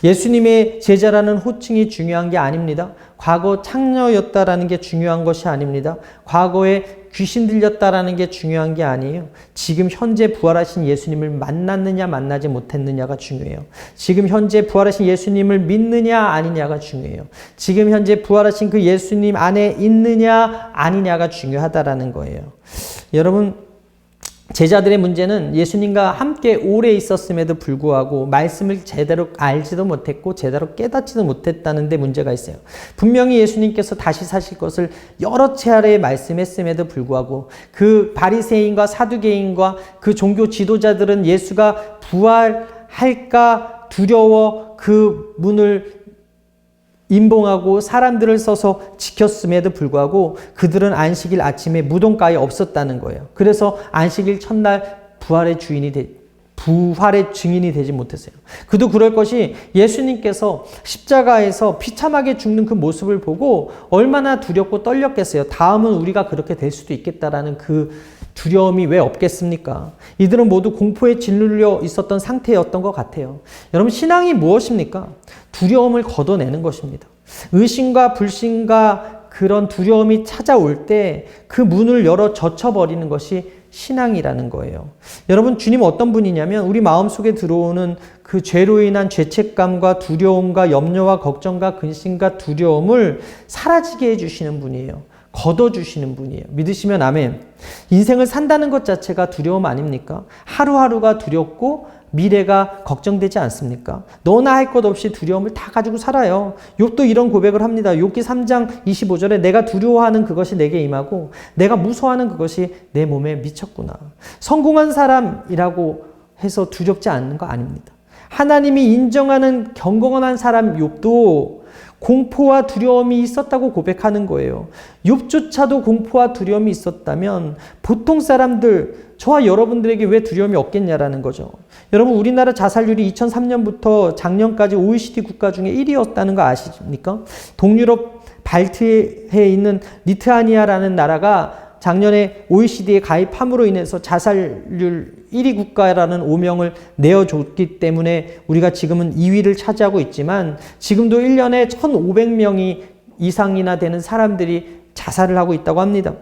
예수님의 제자라는 호칭이 중요한 게 아닙니다. 과거 창녀였다라는 게 중요한 것이 아닙니다. 과거에 귀신 들렸다라는 게 중요한 게 아니에요. 지금 현재 부활하신 예수님을 만났느냐 만나지 못했느냐가 중요해요. 지금 현재 부활하신 예수님을 믿느냐 아니냐가 중요해요. 지금 현재 부활하신 그 예수님 안에 있느냐 아니냐가 중요하다라는 거예요. 여러분, 제자들의 문제는 예수님과 함께 오래 있었음에도 불구하고 말씀을 제대로 알지도 못했고 제대로 깨닫지도 못했다는 데 문제가 있어요. 분명히 예수님께서 다시 사실 것을 여러 차례 말씀했음에도 불구하고 그 바리새인과 사두개인과 그 종교 지도자들은 예수가 부활할까 두려워 그 문을 임봉하고 사람들을 써서 지켰음에도 불구하고 그들은 안식일 아침에 무덤가에 없었다는 거예요. 그래서 안식일 첫날 부활의 증인이 되지 못했어요. 그도 그럴 것이 예수님께서 십자가에서 비참하게 죽는 그 모습을 보고 얼마나 두렵고 떨렸겠어요. 다음은 우리가 그렇게 될 수도 있겠다라는 그 두려움이 왜 없겠습니까? 이들은 모두 공포에 짓눌려 있었던 상태였던 것 같아요. 여러분, 신앙이 무엇입니까? 두려움을 걷어내는 것입니다. 의심과 불신과 그런 두려움이 찾아올 때 그 문을 열어 젖혀버리는 것이 신앙이라는 거예요. 여러분, 주님 어떤 분이냐면 우리 마음속에 들어오는 그 죄로 인한 죄책감과 두려움과 염려와 걱정과 근심과 두려움을 사라지게 해주시는 분이에요. 걷어주시는 분이에요. 믿으시면 아멘. 인생을 산다는 것 자체가 두려움 아닙니까? 하루하루가 두렵고 미래가 걱정되지 않습니까? 너나 할 것 없이 두려움을 다 가지고 살아요. 욥도 이런 고백을 합니다. 욥기 3장 25절에 내가 두려워하는 그것이 내게 임하고 내가 무서워하는 그것이 내 몸에 미쳤구나. 성공한 사람이라고 해서 두렵지 않는 거 아닙니다. 하나님이 인정하는 경건한 사람 욥도 공포와 두려움이 있었다고 고백하는 거예요. 욥조차도 공포와 두려움이 있었다면 보통 사람들, 저와 여러분들에게 왜 두려움이 없겠냐라는 거죠. 여러분, 우리나라 자살률이 2003년부터 작년까지 OECD 국가 중에 1위였다는 거 아십니까? 동유럽 발트해에 있는 리투아니아라는 나라가 작년에 OECD에 가입함으로 인해서 자살률 1위 국가라는 오명을 내어줬기 때문에 우리가 지금은 2위를 차지하고 있지만 지금도 1년에 1,500명이 이상이나 되는 사람들이 자살을 하고 있다고 합니다.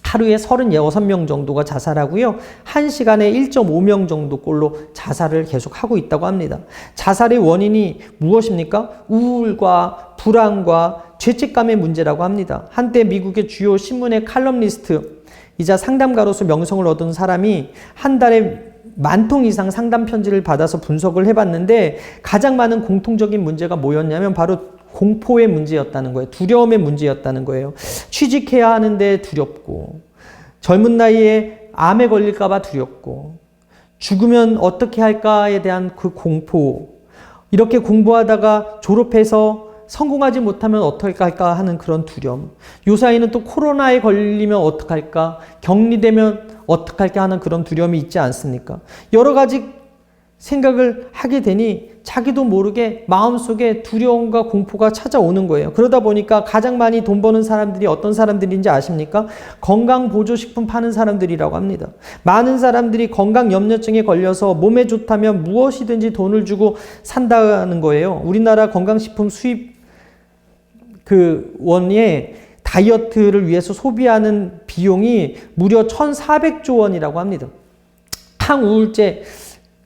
하루에 36명 정도가 자살하고요. 1시간에 1.5명 정도 꼴로 자살을 계속하고 있다고 합니다. 자살의 원인이 무엇입니까? 우울과 불안과 죄책감의 문제라고 합니다. 한때 미국의 주요 신문의 칼럼니스트이자 상담가로서 명성을 얻은 사람이 한 달에 10,000통 이상 상담 편지를 받아서 분석을 해봤는데 가장 많은 공통적인 문제가 뭐였냐면 바로 공포의 문제였다는 거예요. 두려움의 문제였다는 거예요. 취직해야 하는데 두렵고, 젊은 나이에 암에 걸릴까봐 두렵고, 죽으면 어떻게 할까에 대한 그 공포, 이렇게 공부하다가 졸업해서 성공하지 못하면 어떡할까 하는 그런 두려움, 요사이는 또 코로나에 걸리면 어떡할까, 격리되면 어떡할까 하는 그런 두려움이 있지 않습니까? 여러 가지 생각을 하게 되니 자기도 모르게 마음속에 두려움과 공포가 찾아오는 거예요. 그러다 보니까 가장 많이 돈 버는 사람들이 어떤 사람들인지 아십니까? 건강보조식품 파는 사람들이라고 합니다. 많은 사람들이 건강염려증에 걸려서 몸에 좋다면 무엇이든지 돈을 주고 산다는 거예요. 우리나라 건강식품 수입 원에 다이어트를 위해서 소비하는 비용이 무려 1,400조 원이라고 합니다. 항우울제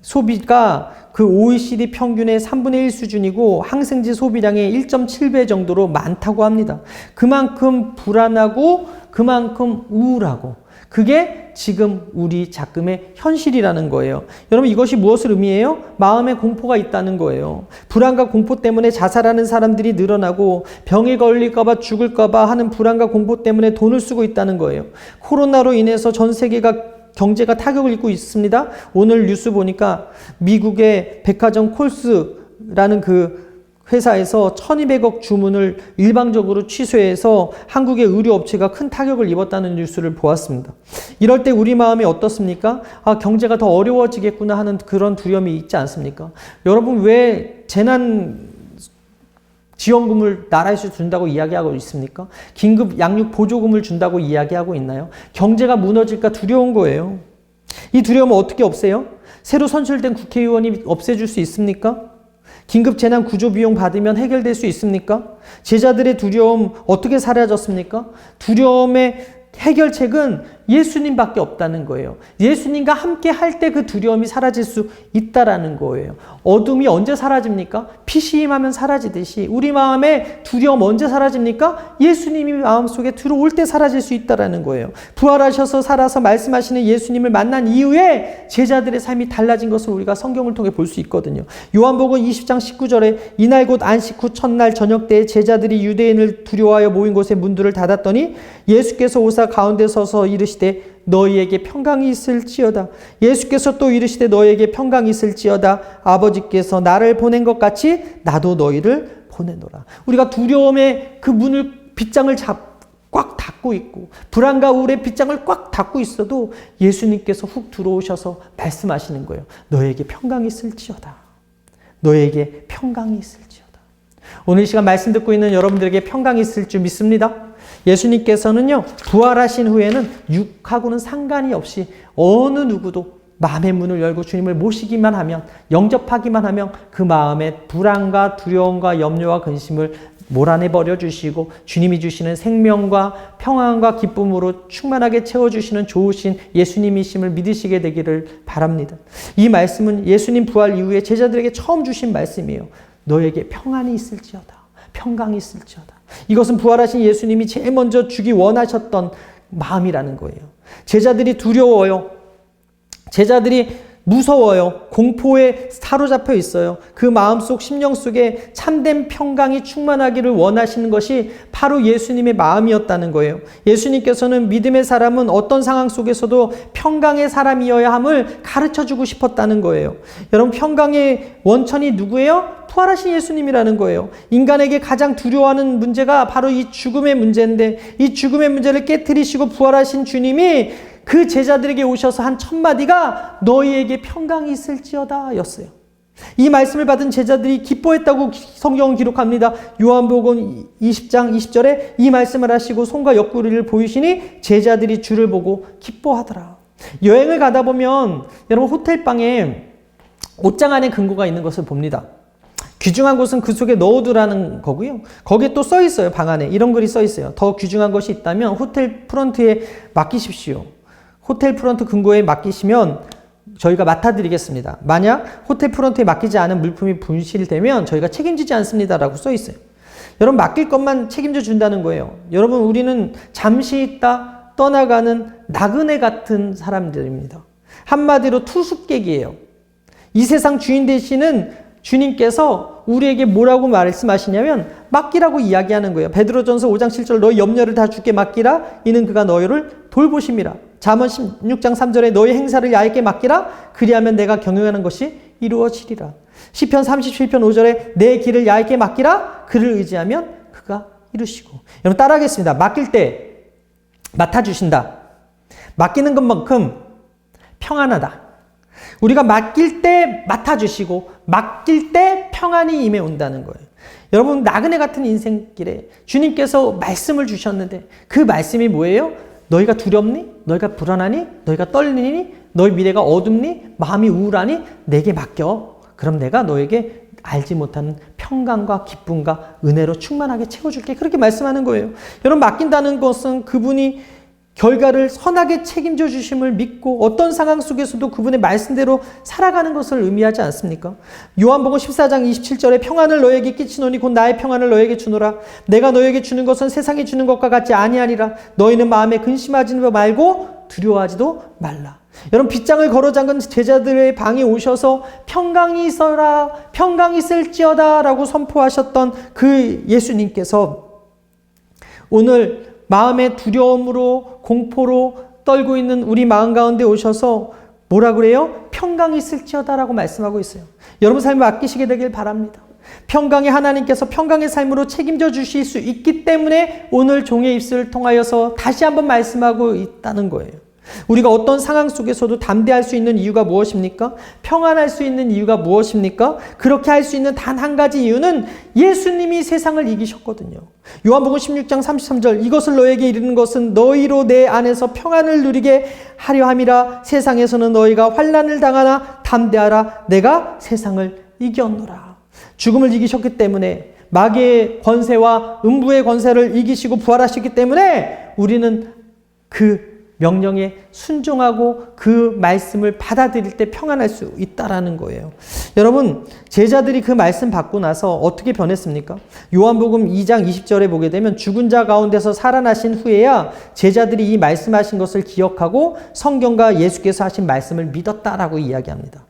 소비가 그 OECD 평균의 3분의 1 수준이고 항생제 소비량의 1.7배 정도로 많다고 합니다. 그만큼 불안하고 그만큼 우울하고 그게 지금 우리 작금의 현실이라는 거예요. 여러분 이것이 무엇을 의미해요? 마음에 공포가 있다는 거예요. 불안과 공포 때문에 자살하는 사람들이 늘어나고 병에 걸릴까 봐 죽을까 봐 하는 불안과 공포 때문에 돈을 쓰고 있다는 거예요. 코로나로 인해서 전 세계가 경제가 타격을 입고 있습니다. 오늘 뉴스 보니까 미국의 백화점 콜스라는 그 회사에서 1,200억 주문을 일방적으로 취소해서 한국의 의료업체가 큰 타격을 입었다는 뉴스를 보았습니다. 이럴 때 우리 마음이 어떻습니까? 아, 경제가 더 어려워지겠구나 하는 그런 두려움이 있지 않습니까? 여러분 왜 재난 지원금을 나라에서 준다고 이야기하고 있습니까? 긴급 양육 보조금을 준다고 이야기하고 있나요? 경제가 무너질까 두려운 거예요. 이 두려움을 어떻게 없애요? 새로 선출된 국회의원이 없애줄 수 있습니까? 긴급 재난 구조 비용 받으면 해결될 수 있습니까? 제자들의 두려움 어떻게 사라졌습니까? 두려움의 해결책은 예수님밖에 없다는 거예요. 예수님과 함께 할 때 그 두려움이 사라질 수 있다라는 거예요. 어둠이 언제 사라집니까? 빛이 임하면 사라지듯이 우리 마음에 두려움 언제 사라집니까? 예수님이 마음속에 들어올 때 사라질 수 있다라는 거예요. 부활하셔서 살아서 말씀하시는 예수님을 만난 이후에 제자들의 삶이 달라진 것을 우리가 성경을 통해 볼 수 있거든요. 요한복음 20장 19절에 이날 곧 안식 후 첫날 저녁 때에 제자들이 유대인을 두려워하여 모인 곳에 문들을 닫았더니 예수께서 오사 가운데 서서 이르시되 너희에게 평강이 있을지어다. 예수께서 또 이르시되 너희에게 평강이 있을지어다. 아버지께서 나를 보낸 것 같이 나도 너희를 보내노라. 우리가 두려움의 그 문을 빗장을 꽉 닫고 있고 불안과 우울의 빗장을 꽉 닫고 있어도 예수님께서 훅 들어오셔서 말씀하시는 거예요. 너희에게 평강이 있을지어다. 너희에게 평강이 있을지어다. 오늘 이 시간 말씀 듣고 있는 여러분들에게 평강이 있을 줄 믿습니다. 예수님께서는요, 부활하신 후에는 육하고는 상관이 없이 어느 누구도 마음의 문을 열고 주님을 모시기만 하면, 영접하기만 하면 그 마음의 불안과 두려움과 염려와 근심을 몰아내버려 주시고 주님이 주시는 생명과 평안과 기쁨으로 충만하게 채워주시는 좋으신 예수님이심을 믿으시게 되기를 바랍니다. 이 말씀은 예수님 부활 이후에 제자들에게 처음 주신 말씀이에요. 너에게 평안이 있을지어다. 평강이 있을지어다. 이것은 부활하신 예수님이 제일 먼저 주기 원하셨던 마음이라는 거예요. 제자들이 두려워요. 제자들이 무서워요. 공포에 사로잡혀 있어요. 그 마음속 심령 속에 참된 평강이 충만하기를 원하시는 것이 바로 예수님의 마음이었다는 거예요. 예수님께서는 믿음의 사람은 어떤 상황 속에서도 평강의 사람이어야 함을 가르쳐주고 싶었다는 거예요. 여러분, 평강의 원천이 누구예요? 부활하신 예수님이라는 거예요. 인간에게 가장 두려워하는 문제가 바로 이 죽음의 문제인데, 이 죽음의 문제를 깨트리시고 부활하신 주님이 그 제자들에게 오셔서 한 첫 마디가 너희에게 평강이 있을지어다 였어요. 이 말씀을 받은 제자들이 기뻐했다고 성경은 기록합니다. 요한복음 20장 20절에 이 말씀을 하시고 손과 옆구리를 보이시니 제자들이 주를 보고 기뻐하더라. 여행을 가다 보면 여러분 호텔방에 옷장 안에 금고가 있는 것을 봅니다. 귀중한 것은 그 속에 넣어두라는 거고요. 거기에 또 써 있어요. 방 안에 이런 글이 써 있어요. 더 귀중한 것이 있다면 호텔 프런트에 맡기십시오. 호텔 프런트 금고에 맡기시면 저희가 맡아드리겠습니다. 만약 호텔 프런트에 맡기지 않은 물품이 분실되면 저희가 책임지지 않습니다라고 써 있어요. 여러분, 맡길 것만 책임져 준다는 거예요. 여러분, 우리는 잠시 있다 떠나가는 나그네 같은 사람들입니다. 한마디로 투숙객이에요. 이 세상 주인 되시는 주님께서 우리에게 뭐라고 말씀하시냐면 맡기라고 이야기하는 거예요. 베드로전서 5장 7절 너희 염려를 다 주께 맡기라 이는 그가 너희를 돌보심이라. 잠언 16장 3절에 너희 행사를 야에게 맡기라 그리하면 내가 경영하는 것이 이루어지리라. 시편 37편 5절에 내 길을 야에게 맡기라 그를 의지하면 그가 이루시고. 여러분 따라하겠습니다. 맡길 때 맡아주신다. 맡기는 것만큼 평안하다. 우리가 맡길 때 맡아주시고 맡길 때 평안이 임해 온다는 거예요. 여러분, 나그네 같은 인생길에 주님께서 말씀을 주셨는데 그 말씀이 뭐예요? 너희가 두렵니? 너희가 불안하니? 너희가 떨리니? 너희 미래가 어둡니? 마음이 우울하니? 내게 맡겨. 그럼 내가 너에게 알지 못하는 평강과 기쁨과 은혜로 충만하게 채워줄게. 그렇게 말씀하는 거예요. 여러분, 맡긴다는 것은 그분이 결과를 선하게 책임져 주심을 믿고 어떤 상황 속에서도 그분의 말씀대로 살아가는 것을 의미하지 않습니까? 요한복음 14장 27절에 평안을 너에게 끼치노니 곧 나의 평안을 너에게 주노라. 내가 너에게 주는 것은 세상이 주는 것과 같지 아니하니라. 너희는 마음에 근심하지 말고 두려워하지도 말라. 여러분, 빗장을 걸어 잠근 제자들의 방에 오셔서 평강이 있어라, 평강이 있을지어다 라고 선포하셨던 그 예수님께서 오늘 마음의 두려움으로 공포로 떨고 있는 우리 마음 가운데 오셔서 뭐라 그래요? 평강이 있을지어다 라고 말씀하고 있어요. 여러분 삶을 아끼시게 되길 바랍니다. 평강의 하나님께서 평강의 삶으로 책임져 주실 수 있기 때문에 오늘 종의 입술을 통하여서 다시 한번 말씀하고 있다는 거예요. 우리가 어떤 상황 속에서도 담대할 수 있는 이유가 무엇입니까? 평안할 수 있는 이유가 무엇입니까? 그렇게 할 수 있는 단 한 가지 이유는 예수님이 세상을 이기셨거든요. 요한복음 16장 33절 이것을 너에게 이르는 것은 너희로 내 안에서 평안을 누리게 하려 함이라. 세상에서는 너희가 환난을 당하나 담대하라. 내가 세상을 이겼노라. 죽음을 이기셨기 때문에 마귀의 권세와 음부의 권세를 이기시고 부활하셨기 때문에 우리는 그 명령에 순종하고 그 말씀을 받아들일 때 평안할 수 있다라는 거예요. 여러분, 제자들이 그 말씀 받고 나서 어떻게 변했습니까? 요한복음 2장 20절에 보게 되면 죽은 자 가운데서 살아나신 후에야 제자들이 이 말씀하신 것을 기억하고 성경과 예수께서 하신 말씀을 믿었다라고 이야기합니다.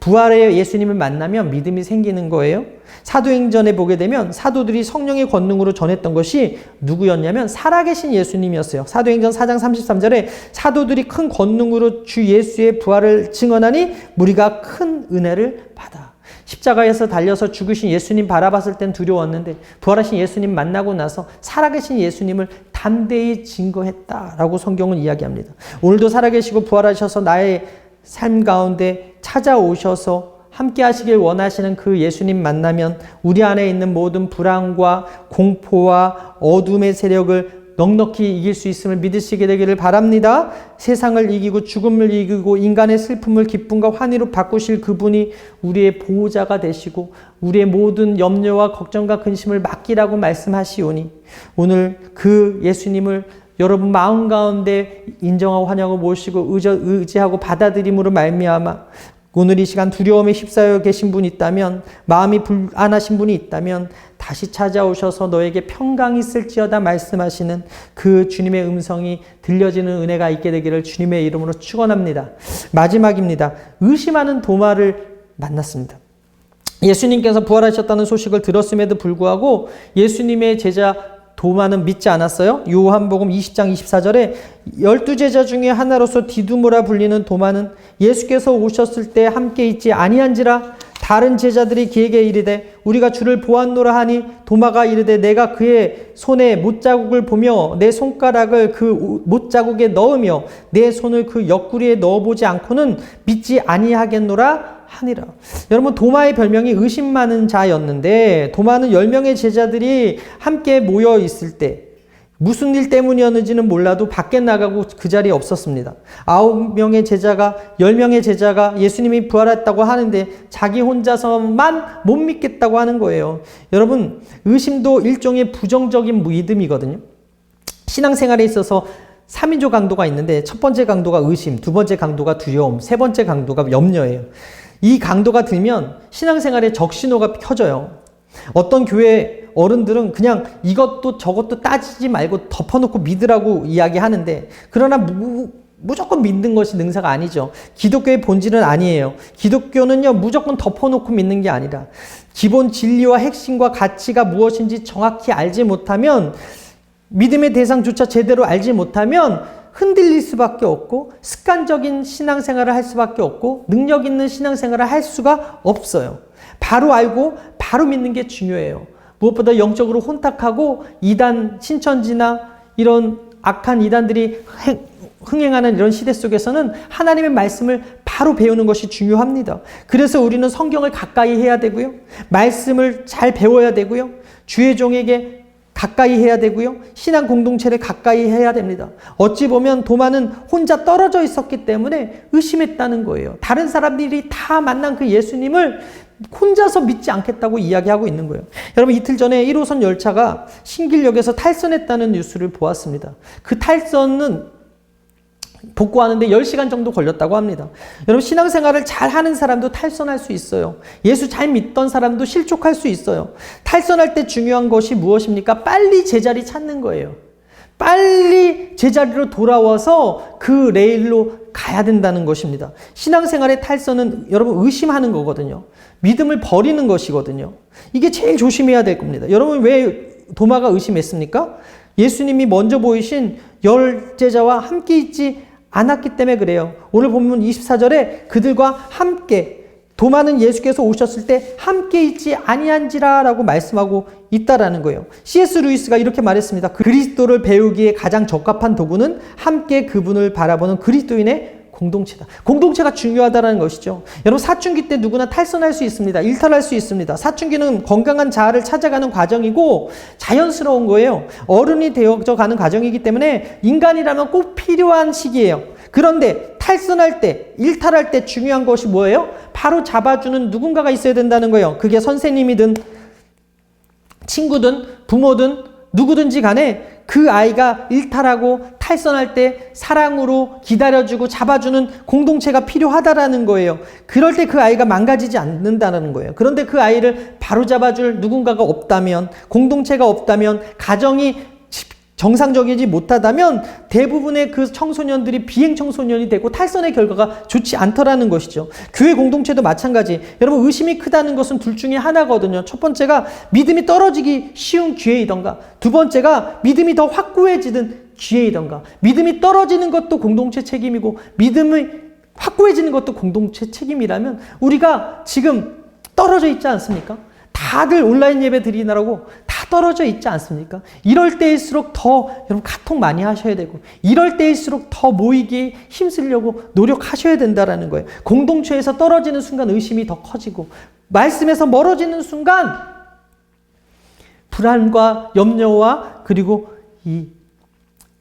부활의 예수님을 만나면 믿음이 생기는 거예요. 사도행전에 보게 되면 사도들이 성령의 권능으로 전했던 것이 누구였냐면 살아계신 예수님이었어요. 사도행전 4장 33절에 사도들이 큰 권능으로 주 예수의 부활을 증언하니 무리가 큰 은혜를 받아. 십자가에서 달려서 죽으신 예수님 바라봤을 땐 두려웠는데 부활하신 예수님 만나고 나서 살아계신 예수님을 담대히 증거했다라고 성경은 이야기합니다. 오늘도 살아계시고 부활하셔서 나의 삶 가운데 찾아오셔서 함께 하시길 원하시는 그 예수님 만나면 우리 안에 있는 모든 불안과 공포와 어둠의 세력을 넉넉히 이길 수 있음을 믿으시게 되기를 바랍니다. 세상을 이기고 죽음을 이기고 인간의 슬픔을 기쁨과 환희로 바꾸실 그분이 우리의 보호자가 되시고 우리의 모든 염려와 걱정과 근심을 맡기라고 말씀하시오니 오늘 그 예수님을 여러분 마음 가운데 인정하고 환영하고 모시고 의지하고 받아들임으로 말미암아 오늘 이 시간 두려움에 휩싸여 계신 분이 있다면 마음이 불안하신 분이 있다면 다시 찾아오셔서 너에게 평강이 있을지어다 말씀하시는 그 주님의 음성이 들려지는 은혜가 있게 되기를 주님의 이름으로 축원합니다. 마지막입니다. 의심하는 도마를 만났습니다. 예수님께서 부활하셨다는 소식을 들었음에도 불구하고 예수님의 제자 도마는 믿지 않았어요. 요한복음 20장 24절에 12제자 중에 하나로서 디두모라 불리는 도마는 예수께서 오셨을 때 함께 있지 아니한지라. 다른 제자들이 그에게 이르되 우리가 주를 보았노라 하니 도마가 이르되 내가 그의 손에 못자국을 보며 내 손가락을 그 못자국에 넣으며 내 손을 그 옆구리에 넣어보지 않고는 믿지 아니하겠노라 하니라. 여러분, 도마의 별명이 의심 많은 자였는데 도마는 10명의 제자들이 함께 모여 있을 때 무슨 일 때문이었는지는 몰라도 밖에 나가고 그 자리에 없었습니다. 9명의 제자가 10명의 제자가 예수님이 부활했다고 하는데 자기 혼자서만 못 믿겠다고 하는 거예요. 여러분, 의심도 일종의 부정적인 믿음이거든요. 신앙생활에 있어서 3인조 강도가 있는데 첫 번째 강도가 의심, 두 번째 강도가 두려움, 세 번째 강도가 염려예요. 이 강도가 들면 신앙생활에 적신호가 켜져요. 어떤 교회 어른들은 그냥 이것도 저것도 따지지 말고 덮어놓고 믿으라고 이야기하는데, 그러나 무조건 믿는 것이 능사가 아니죠. 기독교의 본질은 아니에요. 기독교는요, 무조건 덮어놓고 믿는 게 아니라 기본 진리와 핵심과 가치가 무엇인지 정확히 알지 못하면, 믿음의 대상조차 제대로 알지 못하면 흔들릴 수밖에 없고 습관적인 신앙생활을 할 수밖에 없고 능력 있는 신앙생활을 할 수가 없어요. 바로 알고 바로 믿는 게 중요해요. 무엇보다 영적으로 혼탁하고 이단, 신천지나 이런 악한 이단들이 흥행하는 이런 시대 속에서는 하나님의 말씀을 바로 배우는 것이 중요합니다. 그래서 우리는 성경을 가까이 해야 되고요. 말씀을 잘 배워야 되고요. 주의 종에게 가까이 해야 되고요. 신앙 공동체를 가까이 해야 됩니다. 어찌 보면 도마는 혼자 떨어져 있었기 때문에 의심했다는 거예요. 다른 사람들이 다 만난 그 예수님을 혼자서 믿지 않겠다고 이야기하고 있는 거예요. 여러분, 이틀 전에 1호선 열차가 신길역에서 탈선했다는 뉴스를 보았습니다. 그 탈선은 복구하는데 10시간 정도 걸렸다고 합니다. 여러분, 신앙생활을 잘 하는 사람도 탈선할 수 있어요. 예수 잘 믿던 사람도 실족할 수 있어요. 탈선할 때 중요한 것이 무엇입니까? 빨리 제자리 찾는 거예요. 빨리 제자리로 돌아와서 그 레일로 가야 된다는 것입니다. 신앙생활의 탈선은 여러분 의심하는 거거든요. 믿음을 버리는 것이거든요. 이게 제일 조심해야 될 겁니다. 여러분, 왜 도마가 의심했습니까? 예수님이 먼저 보이신 10제자와 함께 있지 않았기 때문에 그래요. 오늘 보면 24절에 그들과 함께, 도마는 예수께서 오셨을 때 함께 있지 아니한지라 라고 말씀하고 있다라는 거예요. C.S. 루이스가 이렇게 말했습니다. 그리스도를 배우기에 가장 적합한 도구는 함께 그분을 바라보는 그리스도인의 공동체다. 공동체가 중요하다는 것이죠. 여러분, 사춘기 때 누구나 탈선할 수 있습니다. 일탈할 수 있습니다. 사춘기는 건강한 자아를 찾아가는 과정이고 자연스러운 거예요. 어른이 되어져 가는 과정이기 때문에 인간이라면 꼭 필요한 시기예요. 그런데 탈선할 때, 일탈할 때 중요한 것이 뭐예요? 바로 잡아주는 누군가가 있어야 된다는 거예요. 그게 선생님이든 친구든 부모든 누구든지 간에 그 아이가 일탈하고 탈선할 때 사랑으로 기다려주고 잡아주는 공동체가 필요하다라는 거예요. 그럴 때 그 아이가 망가지지 않는다는 거예요. 그런데 그 아이를 바로잡아줄 누군가가 없다면, 공동체가 없다면, 가정이 정상적이지 못하다면 대부분의 그 청소년들이 비행 청소년이 되고 탈선의 결과가 좋지 않더라는 것이죠. 교회 공동체도 마찬가지. 여러분, 의심이 크다는 것은 둘 중에 하나거든요. 첫 번째가 믿음이 떨어지기 쉬운 기회이던가, 두 번째가 믿음이 더 확고해지는 기회이던가. 믿음이 떨어지는 것도 공동체 책임이고 믿음이 확고해지는 것도 공동체 책임이라면 우리가 지금 떨어져 있지 않습니까? 다들 온라인 예배 드리느라고 다 떨어져 있지 않습니까? 이럴 때일수록 더 여러분 카톡 많이 하셔야 되고, 이럴 때일수록 더 모이기에 힘쓰려고 노력하셔야 된다라는 거예요. 공동체에서 떨어지는 순간 의심이 더 커지고, 말씀에서 멀어지는 순간 불안과 염려와 그리고 이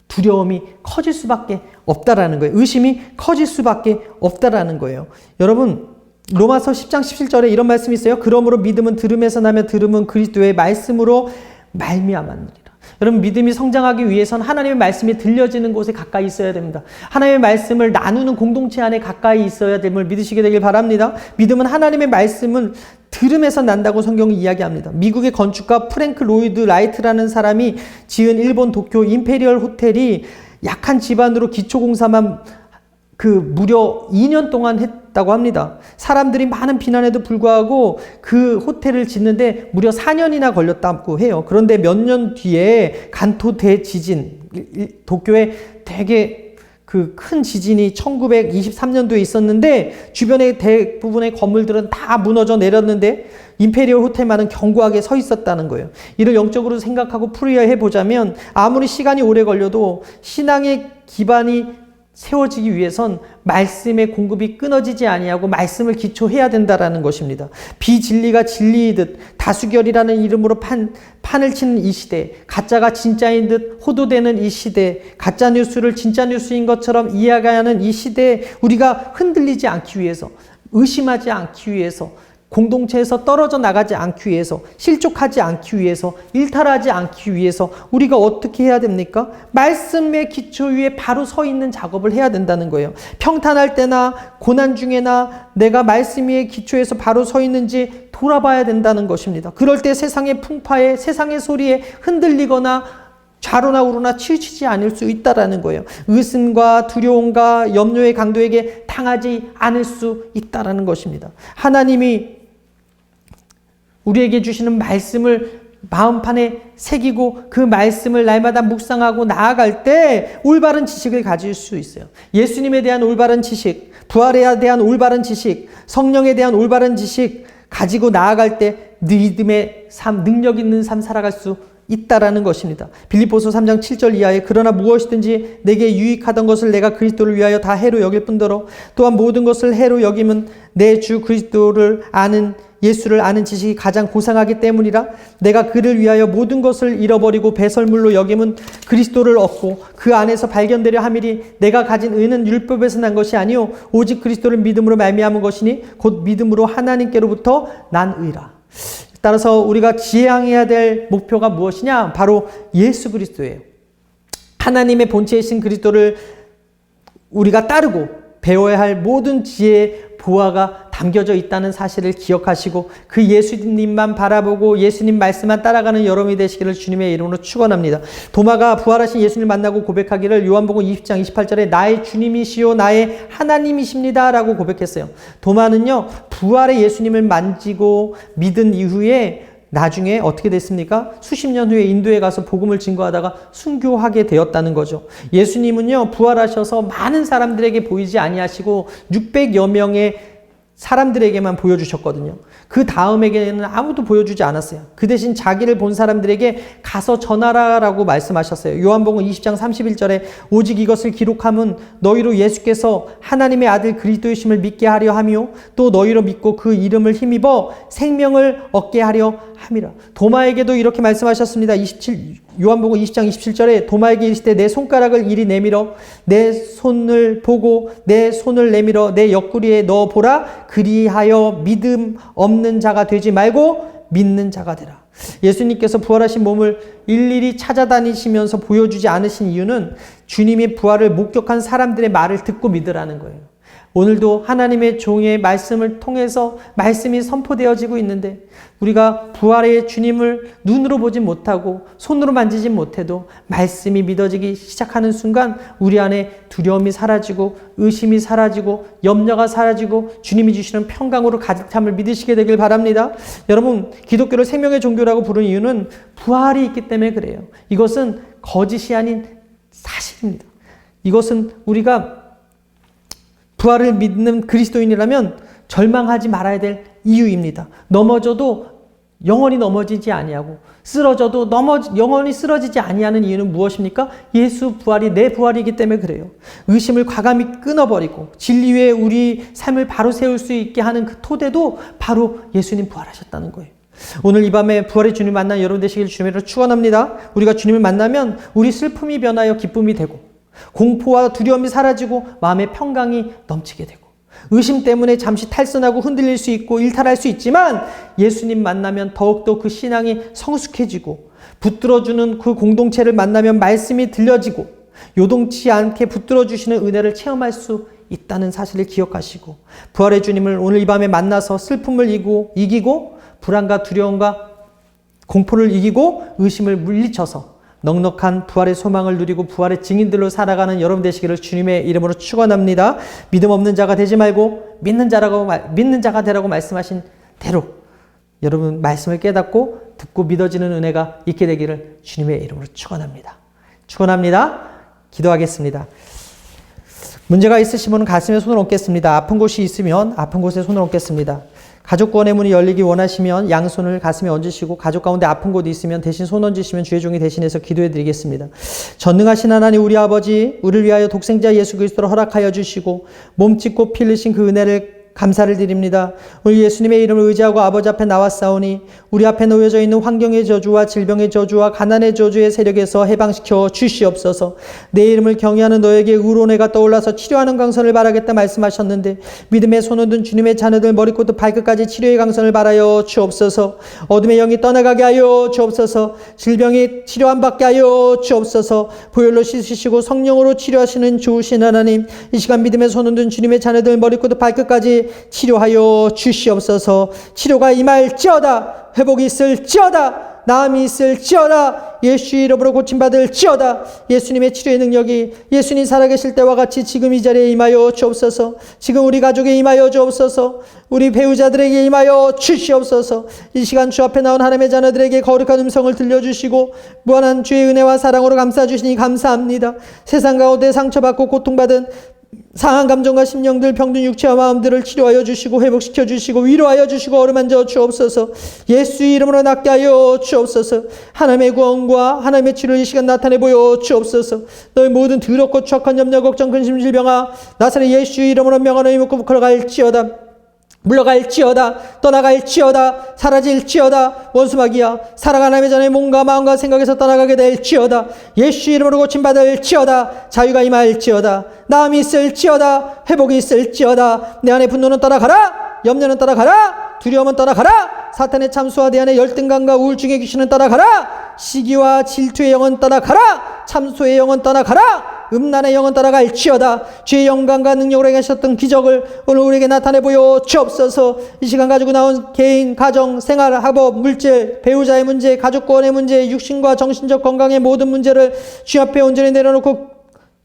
두려움이 커질 수밖에 없다라는 거예요. 의심이 커질 수밖에 없다라는 거예요. 여러분, 로마서 10장 17절에 이런 말씀이 있어요. 그러므로 믿음은 들음에서 나며 들음은 그리스도의 말씀으로 말미암았느니라. 여러분, 믿음이 성장하기 위해서는 하나님의 말씀이 들려지는 곳에 가까이 있어야 됩니다. 하나님의 말씀을 나누는 공동체 안에 가까이 있어야 됨을 믿으시게 되길 바랍니다. 믿음은 하나님의 말씀을 들음에서 난다고 성경이 이야기합니다. 미국의 건축가 프랭크 로이드 라이트라는 사람이 지은 일본 도쿄 임페리얼 호텔이 약한 집안으로 기초공사만 무려 2년 동안 했다고 합니다. 사람들이 많은 비난에도 불구하고 그 호텔을 짓는데 무려 4년이나 걸렸다고 해요. 그런데 몇 년 뒤에 간토 대지진, 도쿄에 되게 큰 지진이 1923년도에 있었는데 주변의 대부분의 건물들은 다 무너져 내렸는데 임페리얼 호텔만은 견고하게 서 있었다는 거예요. 이를 영적으로 생각하고 풀이해 보자면 아무리 시간이 오래 걸려도 신앙의 기반이 세워지기 위해선 말씀의 공급이 끊어지지 아니하고 말씀을 기초해야 된다라는 것입니다. 비진리가 진리이듯 다수결이라는 이름으로 판을 치는 이 시대, 가짜가 진짜인 듯 호도되는 이 시대, 가짜 뉴스를 진짜 뉴스인 것처럼 이해하는 이 시대에 우리가 흔들리지 않기 위해서, 의심하지 않기 위해서, 공동체에서 떨어져 나가지 않기 위해서, 실족하지 않기 위해서, 일탈하지 않기 위해서 우리가 어떻게 해야 됩니까? 말씀의 기초 위에 바로 서 있는 작업을 해야 된다는 거예요. 평탄할 때나 고난 중에나 내가 말씀 위에 기초에서 바로 서 있는지 돌아봐야 된다는 것입니다. 그럴 때 세상의 풍파에, 세상의 소리에 흔들리거나 좌로나 우로나 치우치지 않을 수 있다라는 거예요. 의심과 두려움과 염려의 강도에게 당하지 않을 수 있다라는 것입니다. 하나님이 우리에게 주시는 말씀을 마음판에 새기고 그 말씀을 날마다 묵상하고 나아갈 때 올바른 지식을 가질 수 있어요. 예수님에 대한 올바른 지식, 부활에 대한 올바른 지식, 성령에 대한 올바른 지식 가지고 나아갈 때 믿음의 삶, 능력 있는 삶 살아갈 수 있다라는 것입니다. 빌립보서 3장 7절 이하에 그러나 무엇이든지 내게 유익하던 것을 내가 그리스도를 위하여 다 해로 여길 뿐더러 또한 모든 것을 해로 여김은 내 주 그리스도를 아는 예수를 아는 지식이 가장 고상하기 때문이라. 내가 그를 위하여 모든 것을 잃어버리고 배설물로 여김은 그리스도를 얻고 그 안에서 발견되려 함이리. 내가 가진 의는 율법에서 난 것이 아니요 오직 그리스도를 믿음으로 말미암은 것이니 곧 믿음으로 하나님께로부터 난 의라. 따라서 우리가 지향해야 될 목표가 무엇이냐? 바로 예수 그리스도예요. 하나님의 본체이신 그리스도를 우리가 따르고 배워야 할 모든 지혜의 보화가 담겨져 있다는 사실을 기억하시고 그 예수님만 바라보고 예수님 말씀만 따라가는 여러분이 되시기를 주님의 이름으로 축원합니다. 도마가 부활하신 예수님을 만나고 고백하기를 요한복음 20장 28절에 나의 주님이시요 나의 하나님이십니다 라고 고백했어요. 도마는요 부활의 예수님을 만지고 믿은 이후에 나중에 어떻게 됐습니까? 수십 년 후에 인도에 가서 복음을 증거하다가 순교하게 되었다는 거죠. 예수님은요 부활하셔서 많은 사람들에게 보이지 아니하시고 600여 명의 사람들에게만 보여주셨거든요. 그 다음에게는 아무도 보여주지 않았어요. 그 대신 자기를 본 사람들에게 가서 전하라라고 말씀하셨어요. 요한복음 20장 31절에 오직 이것을 기록함은 너희로 예수께서 하나님의 아들 그리스도이심을 믿게 하려 함이요 또 너희로 믿고 그 이름을 힘입어 생명을 얻게 하려 함이라. 도마에게도 이렇게 말씀하셨습니다. 요한복음 20장 27절에 도마에게 이르시되 내 손가락을 이리 내밀어 내 손을 보고 내 손을 내밀어 내 옆구리에 넣어 보라. 그리하여 믿음 없는 자가 되지 말고 믿는 자가 되라. 예수님께서 부활하신 몸을 일일이 찾아다니시면서 보여주지 않으신 이유는 주님의 부활을 목격한 사람들의 말을 듣고 믿으라는 거예요. 오늘도 하나님의 종의 말씀을 통해서 말씀이 선포되어지고 있는데 우리가 부활의 주님을 눈으로 보지 못하고 손으로 만지지 못해도 말씀이 믿어지기 시작하는 순간 우리 안에 두려움이 사라지고 의심이 사라지고 염려가 사라지고 주님이 주시는 평강으로 가득 참을 믿으시게 되길 바랍니다. 여러분 기독교를 생명의 종교라고 부르는 이유는 부활이 있기 때문에 그래요. 이것은 거짓이 아닌 사실입니다. 이것은 우리가 부활을 믿는 그리스도인이라면 절망하지 말아야 될 이유입니다. 넘어져도 영원히 넘어지지 아니하고 쓰러져도 영원히 쓰러지지 아니하는 이유는 무엇입니까? 예수 부활이 내 부활이기 때문에 그래요. 의심을 과감히 끊어버리고 진리 위에 우리 삶을 바로 세울 수 있게 하는 그 토대도 바로 예수님 부활하셨다는 거예요. 오늘 이 밤에 부활의 주님 만난 여러분 되시길 주님으로 축원합니다. 우리가 주님을 만나면 우리 슬픔이 변하여 기쁨이 되고 공포와 두려움이 사라지고 마음의 평강이 넘치게 되고 의심 때문에 잠시 탈선하고 흔들릴 수 있고 일탈할 수 있지만 예수님 만나면 더욱더 그 신앙이 성숙해지고 붙들어주는 그 공동체를 만나면 말씀이 들려지고 요동치 않게 붙들어주시는 은혜를 체험할 수 있다는 사실을 기억하시고 부활의 주님을 오늘 이 밤에 만나서 슬픔을 이기고 불안과 두려움과 공포를 이기고 의심을 물리쳐서 넉넉한 부활의 소망을 누리고 부활의 증인들로 살아가는 여러분 되시기를 주님의 이름으로 축원합니다. 믿음 없는 자가 되지 말고 믿는 자가 되라고 말씀하신 대로 여러분 말씀을 깨닫고 듣고 믿어지는 은혜가 있게 되기를 주님의 이름으로 축원합니다. 축원합니다. 기도하겠습니다. 문제가 있으신 분은 가슴에 손을 얹겠습니다. 아픈 곳이 있으면 아픈 곳에 손을 얹겠습니다. 가족 구원의 문이 열리기 원하시면 양손을 가슴에 얹으시고 가족 가운데 아픈 곳이 있으면 대신 손 얹으시면 주의 종이 대신해서 기도해 드리겠습니다. 전능하신 하나님 우리 아버지, 우리를 위하여 독생자 예수 그리스도를 허락하여 주시고 몸 찢고 피 흘리신 그 은혜를 감사를 드립니다. 우리 예수님의 이름을 의지하고 아버지 앞에 나왔사오니 우리 앞에 놓여져 있는 환경의 저주와 질병의 저주와 가난의 저주의 세력에서 해방시켜 주시옵소서. 내 이름을 경외하는 너에게 의로운해가 떠올라서 치료하는 강선을 바라겠다 말씀하셨는데 믿음의 손을 든 주님의 자녀들 머리부터 발끝까지 치료의 강선을 바라여 주옵소서. 어둠의 영이 떠나가게 하여 주옵소서. 질병이 치료 안 받게 하여 주옵소서. 보혈로 씻으시고 성령으로 치료하시는 좋으신 하나님, 이 시간 믿음의 손을 든 주님의 자녀들 머리부터 발끝까지 치료하여 주시옵소서. 치료가 임할지어다. 회복이 있을지어다. 나음이 있을지어다. 예수 이름으로 고침받을지어다. 예수님의 치료의 능력이 예수님 살아계실 때와 같이 지금 이 자리에 임하여 주옵소서. 지금 우리 가족에 임하여 주옵소서. 우리 배우자들에게 임하여 주시옵소서. 이 시간 주 앞에 나온 하나님의 자녀들에게 거룩한 음성을 들려주시고 무한한 주의 은혜와 사랑으로 감싸주시니 감사합니다. 세상 가운데 상처받고 고통받은 상한 감정과 심령들, 병든 육체와 마음들을 치료하여 주시고 회복시켜 주시고 위로하여 주시고 어루만져 주옵소서. 예수 이름으로 낫게 하여 주옵소서. 하나님의 구원과 하나님의 치료를 이 시간 나타내 보여 주옵소서. 너희 모든 더럽고 추악한 염려 걱정 근심 질병아 나사렛 예수 이름으로 명하노니 묻고 걸어갈지어다. 물러갈지어다. 떠나갈지어다. 사라질지어다. 원수마귀야 사랑 하나님의 전에 몸과 마음과 생각에서 떠나가게 될지어다. 예수 이름으로 고침받을지어다. 자유가 임할지어다. 나음이 있을지어다. 회복이 있을지어다. 내 안에 분노는 떠나가라. 염려는 떠나가라. 두려움은 떠나가라. 사탄의 참수와 내 안에 열등감과 우울증의 귀신은 떠나가라. 시기와 질투의 영은 떠나가라. 참소의 영은 떠나가라. 음란의 영은 떠나갈지어다. 주의 영광과 능력으로 행하셨던 기적을 오늘 우리에게 나타내 보여 주옵소서. 이 시간 가지고 나온 개인, 가정, 생활, 학업, 물질, 배우자의 문제, 가족구원의 문제, 육신과 정신적 건강의 모든 문제를 주 앞에 온전히 내려놓고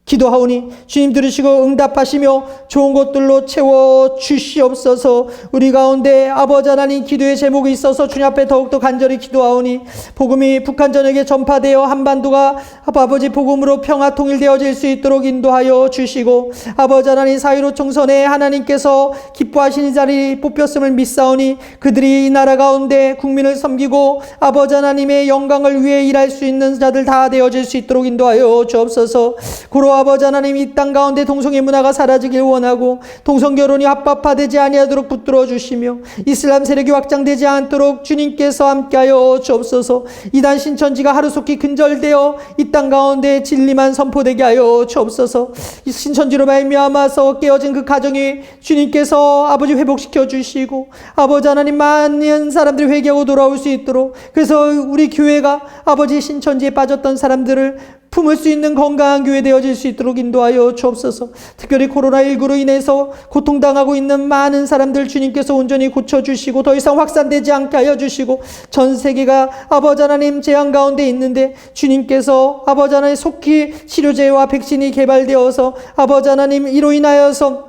기도하오니 주님 들으시고 응답하시며 좋은 것들로 채워 주시옵소서. 우리 가운데 아버지 하나님 기도의 제목이 있어서 주님 앞에 더욱더 간절히 기도하오니 복음이 북한 전역에 전파되어 한반도가 아버지 복음으로 평화 통일되어질 수 있도록 인도하여 주시고 아버지 하나님 사이로 총선에 하나님께서 기뻐하시는 자리 뽑혔음을 믿사오니 그들이 이 나라 가운데 국민을 섬기고 아버지 하나님의 영광을 위해 일할 수 있는 자들 다 되어질 수 있도록 인도하여 주옵소서. 고로 아버지 하나님 이 땅 가운데 동성애 문화가 사라지길 원하고 동성결혼이 합법화되지 아니하도록 붙들어 주시며 이슬람 세력이 확장되지 않도록 주님께서 함께하여 주옵소서. 이단 신천지가 하루속히 근절되어 이 땅 가운데 진리만 선포되게 하여 주옵소서. 이 신천지로 말미암아서 깨어진 그 가정이 주님께서 아버지 회복시켜 주시고 아버지 하나님 많은 사람들이 회개하고 돌아올 수 있도록 그래서 우리 교회가 아버지 신천지에 빠졌던 사람들을 품을 수 있는 건강한 교회 되어질 수 있도록 인도하여 주옵소서. 특별히 코로나19로 인해서 고통당하고 있는 많은 사람들 주님께서 온전히 고쳐주시고 더 이상 확산되지 않게 하여 주시고 전 세계가 아버지 하나님 재앙 가운데 있는데 주님께서 아버지 하나님 속히 치료제와 백신이 개발되어서 아버지 하나님 이로 인하여서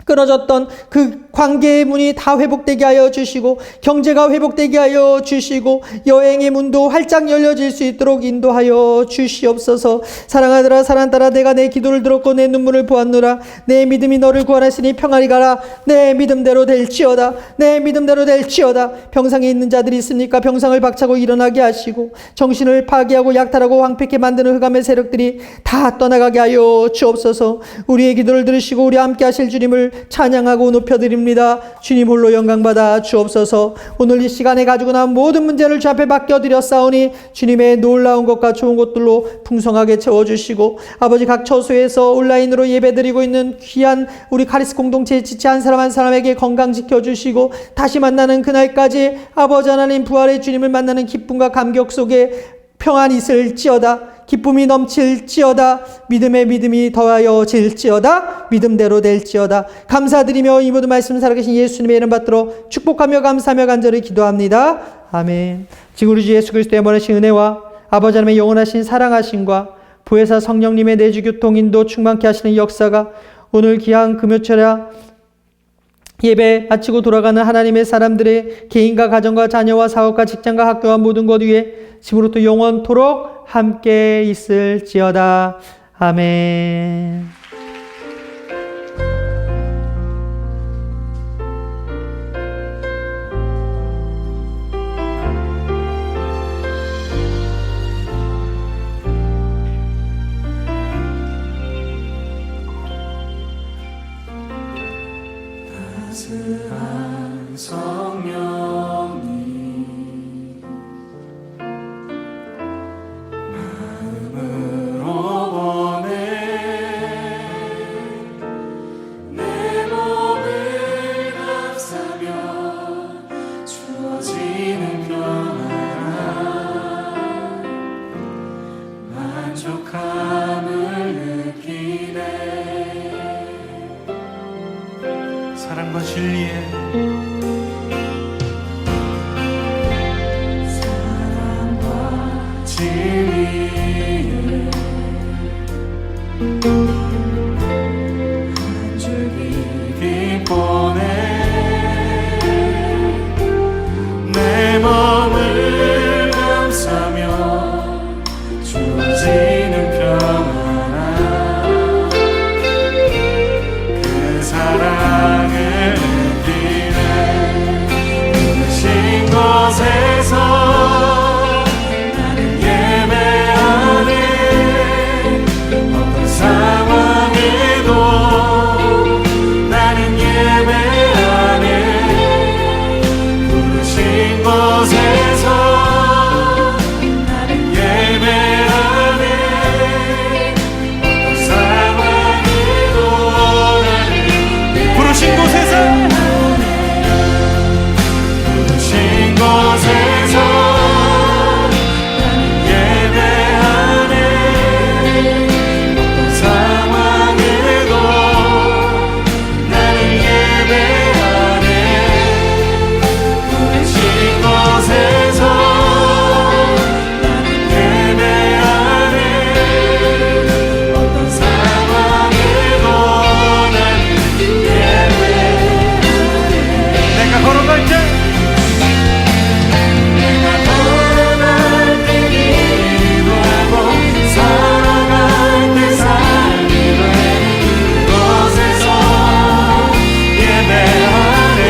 끊어졌던 그 관계의 문이 다 회복되게 하여 주시고 경제가 회복되게 하여 주시고 여행의 문도 활짝 열려질 수 있도록 인도하여 주시옵소서. 사랑하더라 사랑따라 내가 내 기도를 들었고 내 눈물을 보았노라. 내 믿음이 너를 구원하시니 평안히 가라. 내 믿음대로 될지어다. 내 믿음대로 될지어다. 병상에 있는 자들이 있으니까 병상을 박차고 일어나게 하시고 정신을 파괴하고 약탈하고 황폐케 만드는 흑암의 세력들이 다 떠나가게 하여 주옵소서. 우리의 기도를 들으시고 우리 함께 하실 주님을 찬양하고 높여드립니다. 주님 홀로 영광받아 주옵소서. 오늘 이 시간에 가지고 나온 모든 문제를 주 앞에 맡겨드렸사오니 주님의 놀라운 것과 좋은 것들로 풍성하게 채워주시고 아버지 각 처소에서 온라인으로 예배드리고 있는 귀한 우리 카리스 공동체에 지체한 사람 한 사람에게 건강 지켜주시고 다시 만나는 그날까지 아버지 하나님 부활의 주님을 만나는 기쁨과 감격 속에 평안이 있을지어다. 기쁨이 넘칠지어다. 믿음의 믿음이 더하여질지어다. 믿음대로 될지어다. 감사드리며 이 모든 말씀 살아계신 예수님의 이름 받들어 축복하며 감사하며 간절히 기도합니다. 아멘. 지금 우리 주 예수 그리스도의 원하신 은혜와 아버지 하나님의 영원하신 사랑하심과 보혜사 성령님의 내주 교통 인도 충만케 하시는 역사가 오늘 귀한 금요철야 예배 마치고 돌아가는 하나님의 사람들의 개인과 가정과 자녀와 사업과 직장과 학교와 모든 것 위에 지금부터 영원토록 함께 있을지어다. 아멘. 따스한 성령님 마음으로 보내 내 몸을 감싸며 주어지는 평안 만족함을 느끼네. 사랑과 진리에 사랑과 진리에 한 줄기 빛보내 내 몸을 감싸며 주어지는 평안 그 사랑을 느끼네. 부르신 곳에서 나는 예배하네. 어떤 상황에도 나는 예배하네. 부르신 곳에서 나는 예배하네. 어떤 상황에도 나는 부르신 곳에서 부르신 곳에서 나는 예배하네. 어떤 상황에도 나는 예배하네. 부르신 곳에서 나는 예배하네. 어떤 상황에도 나는 예배하네. 내가 걸어갈 때 내가 걸어갈 때 기도하고 살아갈 때 삶이 되는 그곳에서 예배하네.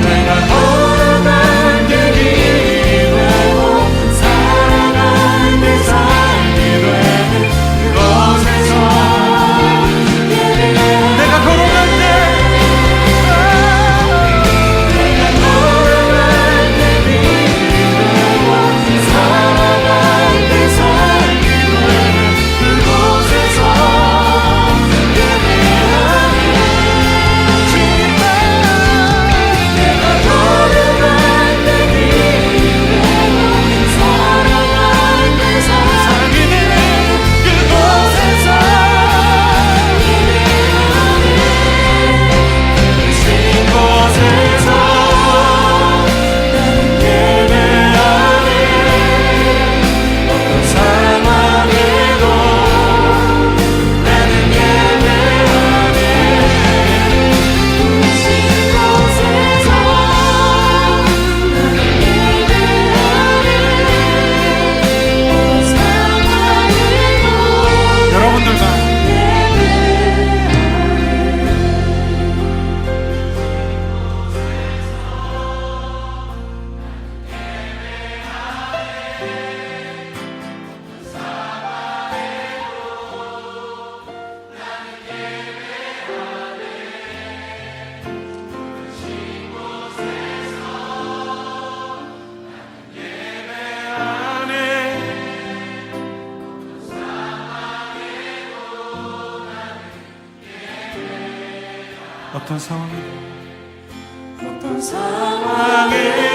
내가 걸어갈 때 기도하고 살아갈 때 삶이 되는 그곳에서 예배하네. 내가 걸어갈 때 내가 걸어갈 때 기도하고 살아갈 때 삶이 되는 그곳에서 예배하네. 내가 걸어갈 때 기도하고 살아갈 때 삶이 되는 그곳에서 예배하네. 부르신 곳에서 나는 예배하네. 어떤 상황에도 나는 예배하네. 부르신 곳에서 나는 예배하네. 어떤 상황에도 여러분들과 어떤 상황에도 어떤 상황에도